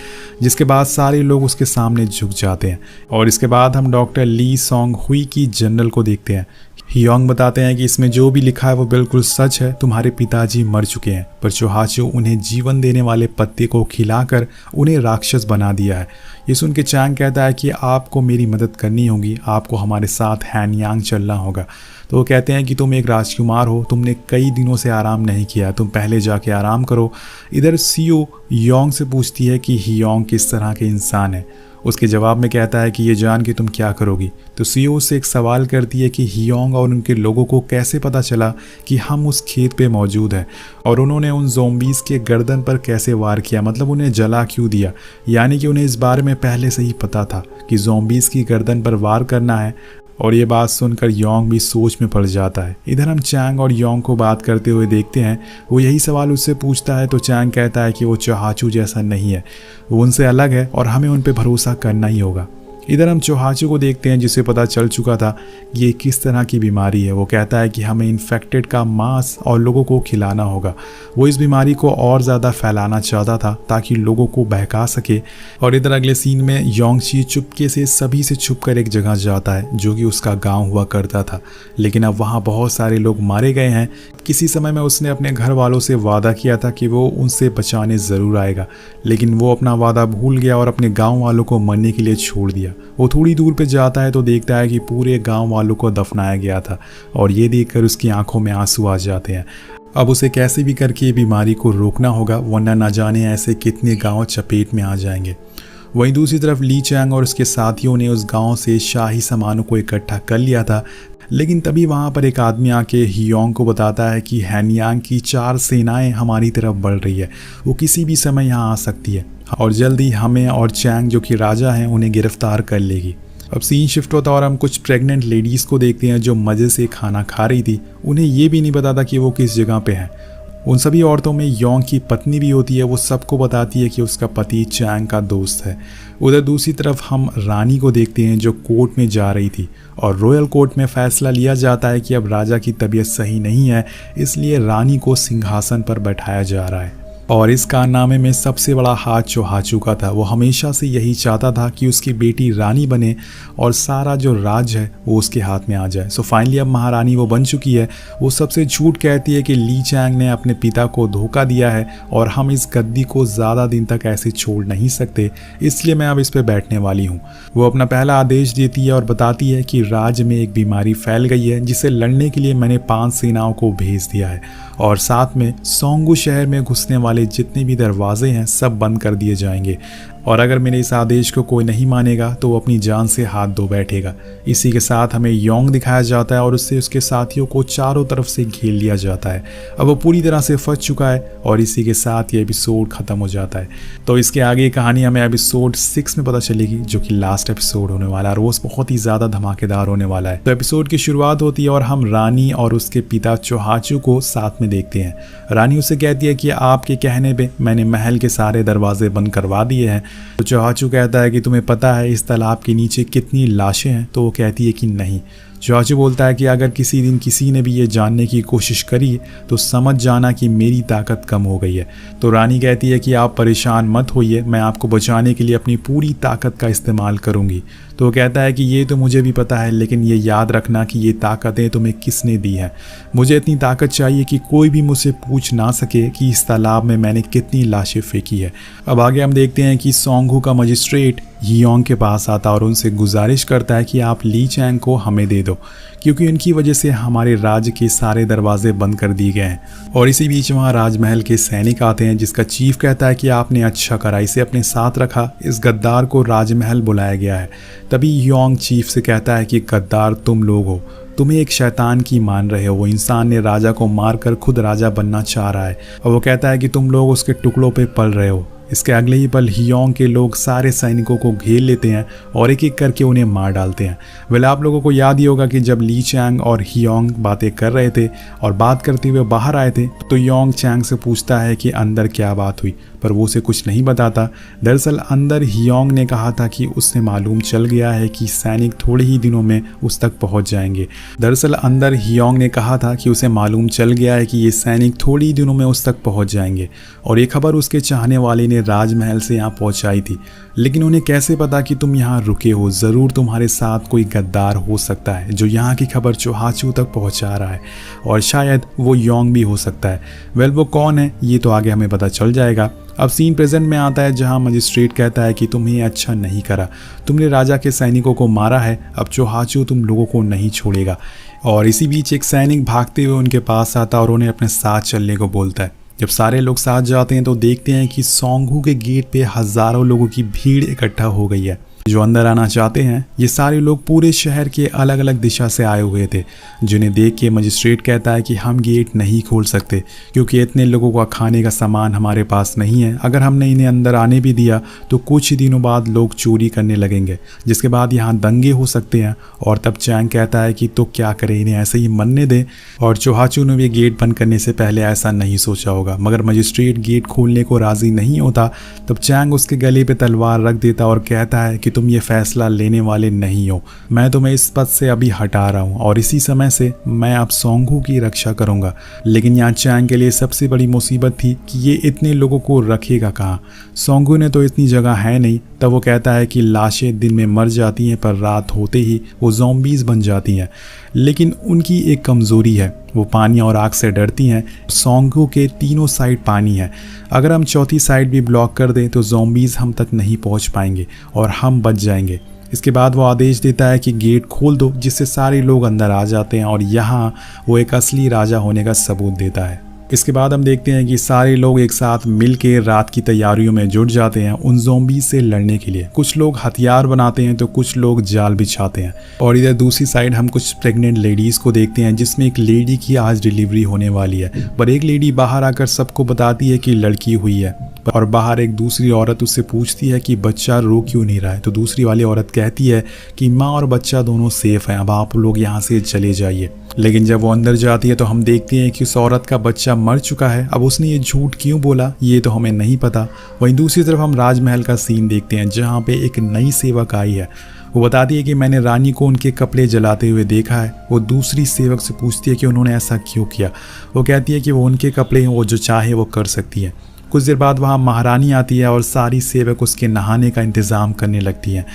जिसके बाद सारे लोग उसके सामने झुक जाते हैं। और इसके बाद हम डॉक्टर ली सोंग हुई की जनरल को देखते हैं। हियोंग बताते हैं कि इसमें जो भी लिखा है वो बिल्कुल सच है। तुम्हारे पिताजी मर चुके हैं, पर चौहाचू उन्हें जीवन देने वाले पत्ते को खिलाकर उन्हें राक्षस बना दिया है। ये सुन के चैंग कहता है कि आपको मेरी मदद करनी होगी, आपको हमारे साथ हैनियांग चलना होगा। तो वो कहते हैं कि तुम एक राजकुमार हो, तुमने कई दिनों से आराम नहीं किया, तुम पहले जाके आराम करो। इधर सियो योंग से पूछती है कि हियोंग किस तरह के इंसान है। उसके जवाब में कहता है कि ये जान के तुम क्या करोगी। तो सियो उससे एक सवाल करती है कि हियोंग और उनके लोगों को कैसे पता चला कि हम उस खेत पे मौजूद हैं और उन्होंने उन ज़ॉम्बीज़ के गर्दन पर कैसे वार किया, मतलब उन्हें जला क्यों दिया। यानी कि उन्हें इस बारे में पहले से ही पता था कि ज़ॉम्बीज़ की गर्दन पर वार करना है। और ये बात सुनकर योंग भी सोच में पड़ जाता है। इधर हम चैंग और योंग को बात करते हुए देखते हैं। वो यही सवाल उससे पूछता है तो चैंग कहता है कि वो चौहाचू जैसा नहीं है, वो उनसे अलग है और हमें उन पर भरोसा करना ही होगा। इधर हम चौहाचू को देखते हैं जिसे पता चल चुका था कि ये किस तरह की बीमारी है। वो कहता है कि हमें इन्फेक्टेड का मांस और लोगों को खिलाना होगा। वो इस बीमारी को और ज़्यादा फैलाना चाहता था ताकि लोगों को बहका सके। और इधर अगले सीन में योंगची चुपके से सभी से छुपकर एक जगह जाता है जो कि उसका गांव हुआ करता था, लेकिन अब वहाँ बहुत सारे लोग मारे गए हैं। किसी समय में उसने अपने घर वालों से वादा किया था कि वो उनसे बचाने ज़रूर आएगा, लेकिन वो अपना वादा भूल गया और अपने गाँव वालों को मरने के लिए छोड़ दिया। वो थोड़ी दूर पे जाता है तो देखता है कि पूरे गांव वालों को दफनाया गया था और ये देखकर उसकी आंखों में आंसू आ जाते हैं। अब उसे कैसे भी करके ये बीमारी को रोकना होगा, वरना ना जाने ऐसे कितने गांव चपेट में आ जाएंगे। वहीं दूसरी तरफ ली चैंग और उसके साथियों ने उस गांव से शाही सामानों को इकट्ठा कर लिया था, लेकिन तभी वहां पर एक आदमी आके हियोंग को बताता है कि हैनियांग की 4 सेनाएं हमारी तरफ बढ़ रही है, वो किसी भी समय यहाँ आ सकती है और जल्दी हमें और चैंग जो कि राजा हैं उन्हें गिरफ्तार कर लेगी। अब सीन शिफ्ट होता और हम कुछ प्रेग्नेंट लेडीज़ को देखते हैं जो मज़े से खाना खा रही थी। उन्हें ये भी नहीं पता था कि वो किस जगह पे हैं। उन सभी औरतों में योंग की पत्नी भी होती है। वो सबको बताती है कि उसका पति चैंग का दोस्त है। उधर दूसरी तरफ हम रानी को देखते हैं जो कोर्ट में जा रही थी और रॉयल कोर्ट में फैसला लिया जाता है कि अब राजा की तबीयत सही नहीं है, इसलिए रानी को सिंहासन पर बैठाया जा रहा है। और इस कारनामे में सबसे बड़ा हाथ चौहाचू का था। वो हमेशा से यही चाहता था कि उसकी बेटी रानी बने और सारा जो राज है वो उसके हाथ में आ जाए। सो फाइनली अब महारानी वो बन चुकी है। वो सबसे झूठ कहती है कि ली चैंग ने अपने पिता को धोखा दिया है और हम इस गद्दी को ज़्यादा दिन तक ऐसे छोड़ नहीं सकते, इसलिए मैं अब इस पर बैठने वाली हूँ। वो अपना पहला आदेश देती है और बताती है कि राज्य में एक बीमारी फैल गई है जिसे लड़ने के लिए मैंने 5 सेनाओं को भेज दिया है और साथ में सोंगू शहर में घुसने वाले जितने भी दरवाजे हैं सब बंद कर दिए जाएंगे और अगर मेरे इस आदेश को कोई नहीं मानेगा तो वो अपनी जान से हाथ धो बैठेगा। इसी के साथ हमें योंग दिखाया जाता है और उससे उसके साथियों को चारों तरफ से घेर लिया जाता है। अब वो पूरी तरह से फंस चुका है और इसी के साथ ये एपिसोड ख़त्म हो जाता है। तो इसके आगे कहानी हमें एपिसोड 6 में पता चलेगी, जो कि लास्ट एपिसोड होने वाला है और वो बहुत ही ज़्यादा धमाकेदार होने वाला है। तो एपिसोड की शुरुआत होती है और हम रानी और उसके पिता चौहाचू को साथ में देखते हैं। रानी उसे कहती है कि आपके कहने पे मैंने महल के सारे दरवाजे बंद करवा दिए हैं। तो चौहाचू कहता है कि तुम्हें पता है इस तालाब के नीचे कितनी लाशें हैं? तो वो कहती है कि नहीं। चौहाचू बोलता है कि अगर किसी दिन किसी ने भी ये जानने की कोशिश करी तो समझ जाना कि मेरी ताकत कम हो गई है। तो रानी कहती है कि आप परेशान मत होइए, मैं आपको बचाने के लिए अपनी पूरी ताकत का इस्तेमाल करूंगी। तो वो कहता है कि ये तो मुझे भी पता है, लेकिन ये याद रखना कि ये ताकतें तुम्हें किसने दी हैं। मुझे इतनी ताकत चाहिए कि कोई भी मुझसे पूछ ना सके कि इस तालाब में मैंने कितनी लाशें फेंकी है। अब आगे हम देखते हैं कि सोंगू का मजिस्ट्रेट हियोंग के पास आता और उनसे गुजारिश करता है कि आप ली चैंग को हमें दे दो, क्योंकि उनकी वजह से हमारे राज्य के सारे दरवाजे बंद कर दिए गए हैं। और इसी बीच वहाँ राजमहल के सैनिक आते हैं, जिसका चीफ कहता है कि आपने अच्छा करा, इसे अपने साथ रखा, इस गद्दार को राजमहल बुलाया गया है। तभी हियोंग चीफ से कहता है कि गद्दार तुम लोग हो, तुम्हें एक शैतान की मान रहे हो। वो इंसान ने राजा को मारकर खुद राजा बनना चाह रहा है और वो कहता है कि तुम लोग उसके टुकड़ों पे पल रहे हो। इसके अगले ही पल हियोंग के लोग सारे सैनिकों को घेर लेते हैं और एक एक करके उन्हें मार डालते हैं। वेल, आप लोगों को याद ही होगा कि जब ली चैंग और हियोंग बातें कर रहे थे और बात करते हुए बाहर आए थे तो योंग चैंग से पूछता है कि अंदर क्या बात हुई, पर वो उसे कुछ नहीं बताता। दरअसल अंदर हियोंग ने कहा था कि उससे मालूम चल गया है कि सैनिक थोड़े ही दिनों में उस तक पहुंच जाएंगे। और ये खबर उसके चाहने वाले ने राजमहल से यहाँ पहुंचाई थी। लेकिन उन्हें कैसे पता कि तुम यहाँ रुके हो? ज़रूर तुम्हारे साथ कोई गद्दार हो सकता है जो यहाँ की खबर चौहाचू तक पहुँचा रहा है, और शायद वो योंग भी हो सकता है। वेल, वो कौन है ये तो आगे हमें पता चल जाएगा। अब सीन प्रेजेंट में आता है जहाँ मजिस्ट्रेट कहता है कि तुम्हें अच्छा नहीं करा, तुमने राजा के सैनिकों को मारा है, अब चौहाचू तुम लोगों को नहीं छोड़ेगा। और इसी बीच एक सैनिक भागते हुए उनके पास आता और उन्हें अपने साथ चलने को बोलता है। जब सारे लोग साथ जाते हैं तो देखते हैं कि सोंगू के गेट पे हज़ारों लोगों की भीड़ इकट्ठा हो गई है जो अंदर आना चाहते हैं। ये सारे लोग पूरे शहर के अलग अलग दिशा से आए हुए थे, जिन्हें देख के मजिस्ट्रेट कहता है कि हम गेट नहीं खोल सकते क्योंकि इतने लोगों का खाने का सामान हमारे पास नहीं है। अगर हमने इन्हें अंदर आने भी दिया तो कुछ ही दिनों बाद लोग चोरी करने लगेंगे, जिसके बाद यहाँ दंगे हो सकते हैं। और तब चैंग कहता है कि तो क्या करें, इन्हें ऐसे ही मरने दें। और चौहाचू ने भी गेट बंद करने से पहले ऐसा नहीं सोचा होगा, मगर मजिस्ट्रेट गेट खोलने को राज़ी नहीं होता। तब चैंग उसके गले पे तलवार रख देता और कहता है कि तुम ये फैसला लेने वाले नहीं हो, मैं तुम्हें इस पद से अभी हटा रहा हूँ और इसी समय से मैं अब सोंगू की रक्षा करूंगा। लेकिन यहाँ चैंग के लिए सबसे बड़ी मुसीबत थी कि ये इतने लोगों को रखेगा कहाँ? सोंगू ने तो इतनी जगह है नहीं। तब वो कहता है कि लाशें दिन में मर जाती हैं पर रात होते ही वो ज़ॉम्बीज बन जाती हैं, लेकिन उनकी एक कमज़ोरी है, वो पानी और आग से डरती हैं। सोंगू के तीनों साइड पानी है, अगर हम चौथी साइड भी ब्लॉक कर दें तो ज़ॉम्बीज़ हम तक नहीं पहुंच पाएंगे और हम बच जाएंगे। इसके बाद वो आदेश देता है कि गेट खोल दो, जिससे सारे लोग अंदर आ जाते हैं और यहाँ वो एक असली राजा होने का सबूत देता है। इसके बाद हम देखते हैं कि सारे लोग एक साथ मिलकर रात की तैयारियों में जुट जाते हैं उन ज़ॉम्बी से लड़ने के लिए। कुछ लोग हथियार बनाते हैं तो कुछ लोग जाल बिछाते हैं। और इधर दूसरी साइड हम कुछ प्रेग्नेंट लेडीज़ को देखते हैं, जिसमें एक लेडी की आज डिलीवरी होने वाली है। पर एक लेडी बाहर आकर सबको बताती है कि लड़की हुई है, और बाहर एक दूसरी औरत उससे पूछती है कि बच्चा रो क्यों नहीं रहा है। तो दूसरी वाली औरत कहती है कि माँ और बच्चा दोनों सेफ हैं, अब आप लोग यहाँ से चले जाइए। लेकिन जब वो अंदर जाती है तो हम देखते हैं कि उस औरत का बच्चा मर चुका है। अब उसने ये झूठ क्यों बोला ये तो हमें नहीं पता। वहीं दूसरी तरफ हम राजमहल का सीन देखते हैं जहाँ पे एक नई सेवक आई है। वो बताती है कि मैंने रानी को उनके कपड़े जलाते हुए देखा है। वो दूसरी सेवक से पूछती है कि उन्होंने ऐसा क्यों किया। वो कहती है कि वो उनके कपड़े हैं, वो जो चाहे वो कर सकती है। कुछ देर बाद वहाँ महारानी आती है और सारी सेवक उसके नहाने का इंतज़ाम करने लगती हैं।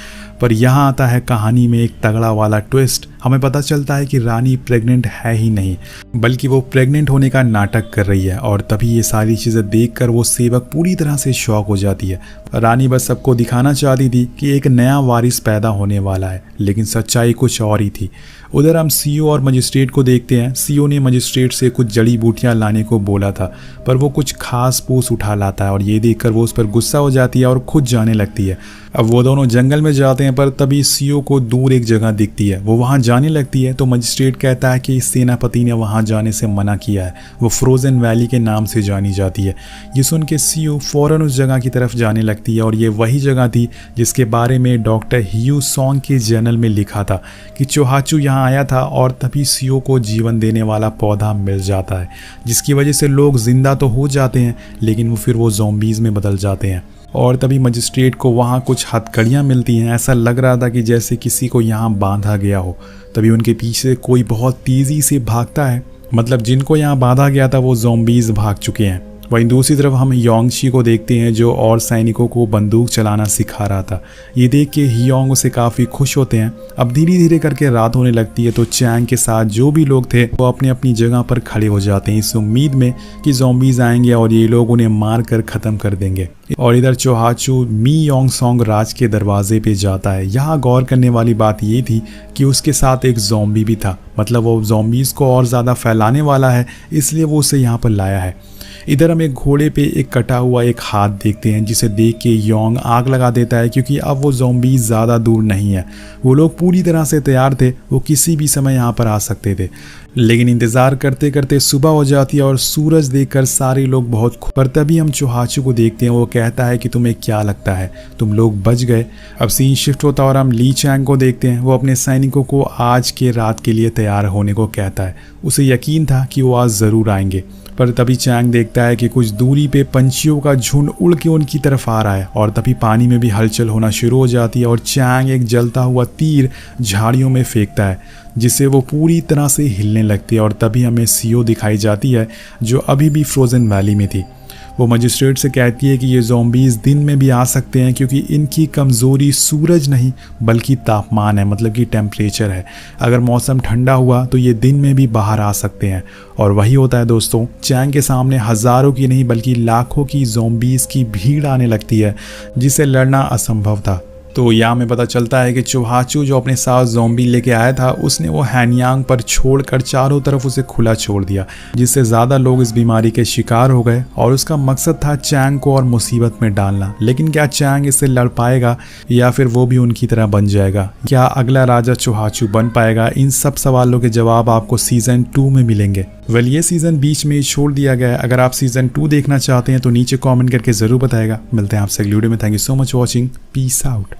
पर यहाँ आता है कहानी में एक तगड़ा वाला ट्विस्ट। हमें पता चलता है कि रानी प्रेग्नेंट है ही नहीं, बल्कि वो प्रेग्नेंट होने का नाटक कर रही है। और तभी ये सारी चीज़ें देखकर वो सेवक पूरी तरह से शॉक हो जाती है। रानी बस सबको दिखाना चाहती थी कि एक नया वारिस पैदा होने वाला है, लेकिन सच्चाई कुछ और ही थी। उधर हम सीओ और मजिस्ट्रेट को देखते हैं। सीओ ने मजिस्ट्रेट से कुछ जड़ी बूटियां लाने को बोला था, पर वो कुछ खास पूस उठा लाता है और ये देखकर वो उस पर गुस्सा हो जाती है और खुद जाने लगती है। अब वो दोनों जंगल में जाते हैं, पर तभी सीओ को दूर एक जगह दिखती है। वो वहाँ जाने लगती है तो मजिस्ट्रेट कहता है कि इस सेनापति ने वहाँ जाने से मना किया है, वो फ्रोजन वैली के नाम से जानी जाती है। ये सुन के सीओ फौरन उस जगह की तरफ जाने लगती है और ये वही जगह थी जिसके बारे में डॉक्टर ह्यू सॉन्ग के जर्नल में लिखा था कि चोहाचू यहाँ आया था। और तभी सीओ को जीवन देने वाला पौधा मिल जाता है, जिसकी वजह से लोग जिंदा तो हो जाते हैं, लेकिन वो फिर वो ज़ॉम्बीज़ में बदल जाते हैं। और तभी मजिस्ट्रेट को वहाँ कुछ हथकड़ियाँ मिलती हैं। ऐसा लग रहा था कि जैसे किसी को यहाँ बांधा गया हो। तभी उनके पीछे कोई बहुत तेज़ी से भागता है, मतलब जिनको यहाँ बांधा गया था वो ज़ॉम्बीज़ भाग चुके हैं। वहीं दूसरी तरफ हम योंगशी को देखते हैं जो और सैनिकों को बंदूक चलाना सिखा रहा था। ये देख के हियोंग उसे काफ़ी खुश होते हैं। अब धीरे धीरे करके रात होने लगती है तो चैंग के साथ जो भी लोग थे वो अपनी अपनी जगह पर खड़े हो जाते हैं, इस उम्मीद में कि ज़ॉम्बीज़ आएंगे और ये लोग उन्हें मार कर ख़त्म कर देंगे। और इधर चोहाचू मी योंग सॉन्ग राज के दरवाजे पे जाता है। यहाँ गौर करने वाली बात ये थी कि उसके साथ एक ज़ॉम्बी भी था, मतलब वो ज़ॉम्बीज़ को और ज़्यादा फैलाने वाला है, इसलिए वो उसे यहाँ पर लाया है। इधर हम एक घोड़े पे एक कटा हुआ एक हाथ देखते हैं, जिसे देख के योंग आग लगा देता है, क्योंकि अब वो ज़ॉम्बीज़ ज़्यादा दूर नहीं है। वो लोग पूरी तरह से तैयार थे, वो किसी भी समय यहाँ पर आ सकते थे। लेकिन इंतज़ार करते करते सुबह हो जाती है और सूरज देखकर सारे लोग बहुत खुश। पर तभी हम चोहाचू को देखते हैं। वो कहता है कि तुम्हें क्या लगता है, तुम लोग बच गए। अब सीन शिफ्ट होता है और हम ली चैंग को देखते हैं। वो अपने सैनिकों को आज के रात के लिए तैयार होने को कहता है। उसे यकीन था कि वो आज ज़रूर आएंगे। पर तभी चैंग देखता है कि कुछ दूरी पे पंछियों का झुंड उड़ के उनकी तरफ आ रहा है। और तभी पानी में भी हलचल होना शुरू हो जाती है और चैंग एक जलता हुआ तीर झाड़ियों में फेंकता है, जिससे वो पूरी तरह से हिलने लगती है। और तभी हमें सीओ दिखाई जाती है जो अभी भी फ्रोजन वैली में थी। वो मजिस्ट्रेट से कहती है कि ये ज़ॉम्बीज़ दिन में भी आ सकते हैं, क्योंकि इनकी कमज़ोरी सूरज नहीं बल्कि तापमान है, मतलब कि टेम्परेचर है। अगर मौसम ठंडा हुआ तो ये दिन में भी बाहर आ सकते हैं। और वही होता है दोस्तों, चैंग के सामने हज़ारों की नहीं बल्कि लाखों की ज़ॉम्बीज़ की भीड़ आने लगती है, जिसे लड़ना असंभव था। तो यहाँ में पता चलता है कि चोहाचू जो अपने साथ ज़ॉम्बी लेके आया था, उसने वो हैनयांग पर छोड़कर चारों तरफ उसे खुला छोड़ दिया, जिससे ज़्यादा लोग इस बीमारी के शिकार हो गए। और उसका मकसद था चैंग को और मुसीबत में डालना। लेकिन क्या चैंग इससे लड़ पाएगा या फिर वो भी उनकी तरह बन जाएगा? क्या अगला राजा चोहाचू बन पाएगा? इन सब सवालों के जवाब आपको सीज़न 2 में मिलेंगे। ये सीज़न बीच में छोड़ दिया गया है। अगर आप सीज़न 2 देखना चाहते हैं तो नीचे कमेंट करके ज़रूर बताएगा। मिलते हैं आपसे अगली वीडियो में। Thank you so much watching. Peace out.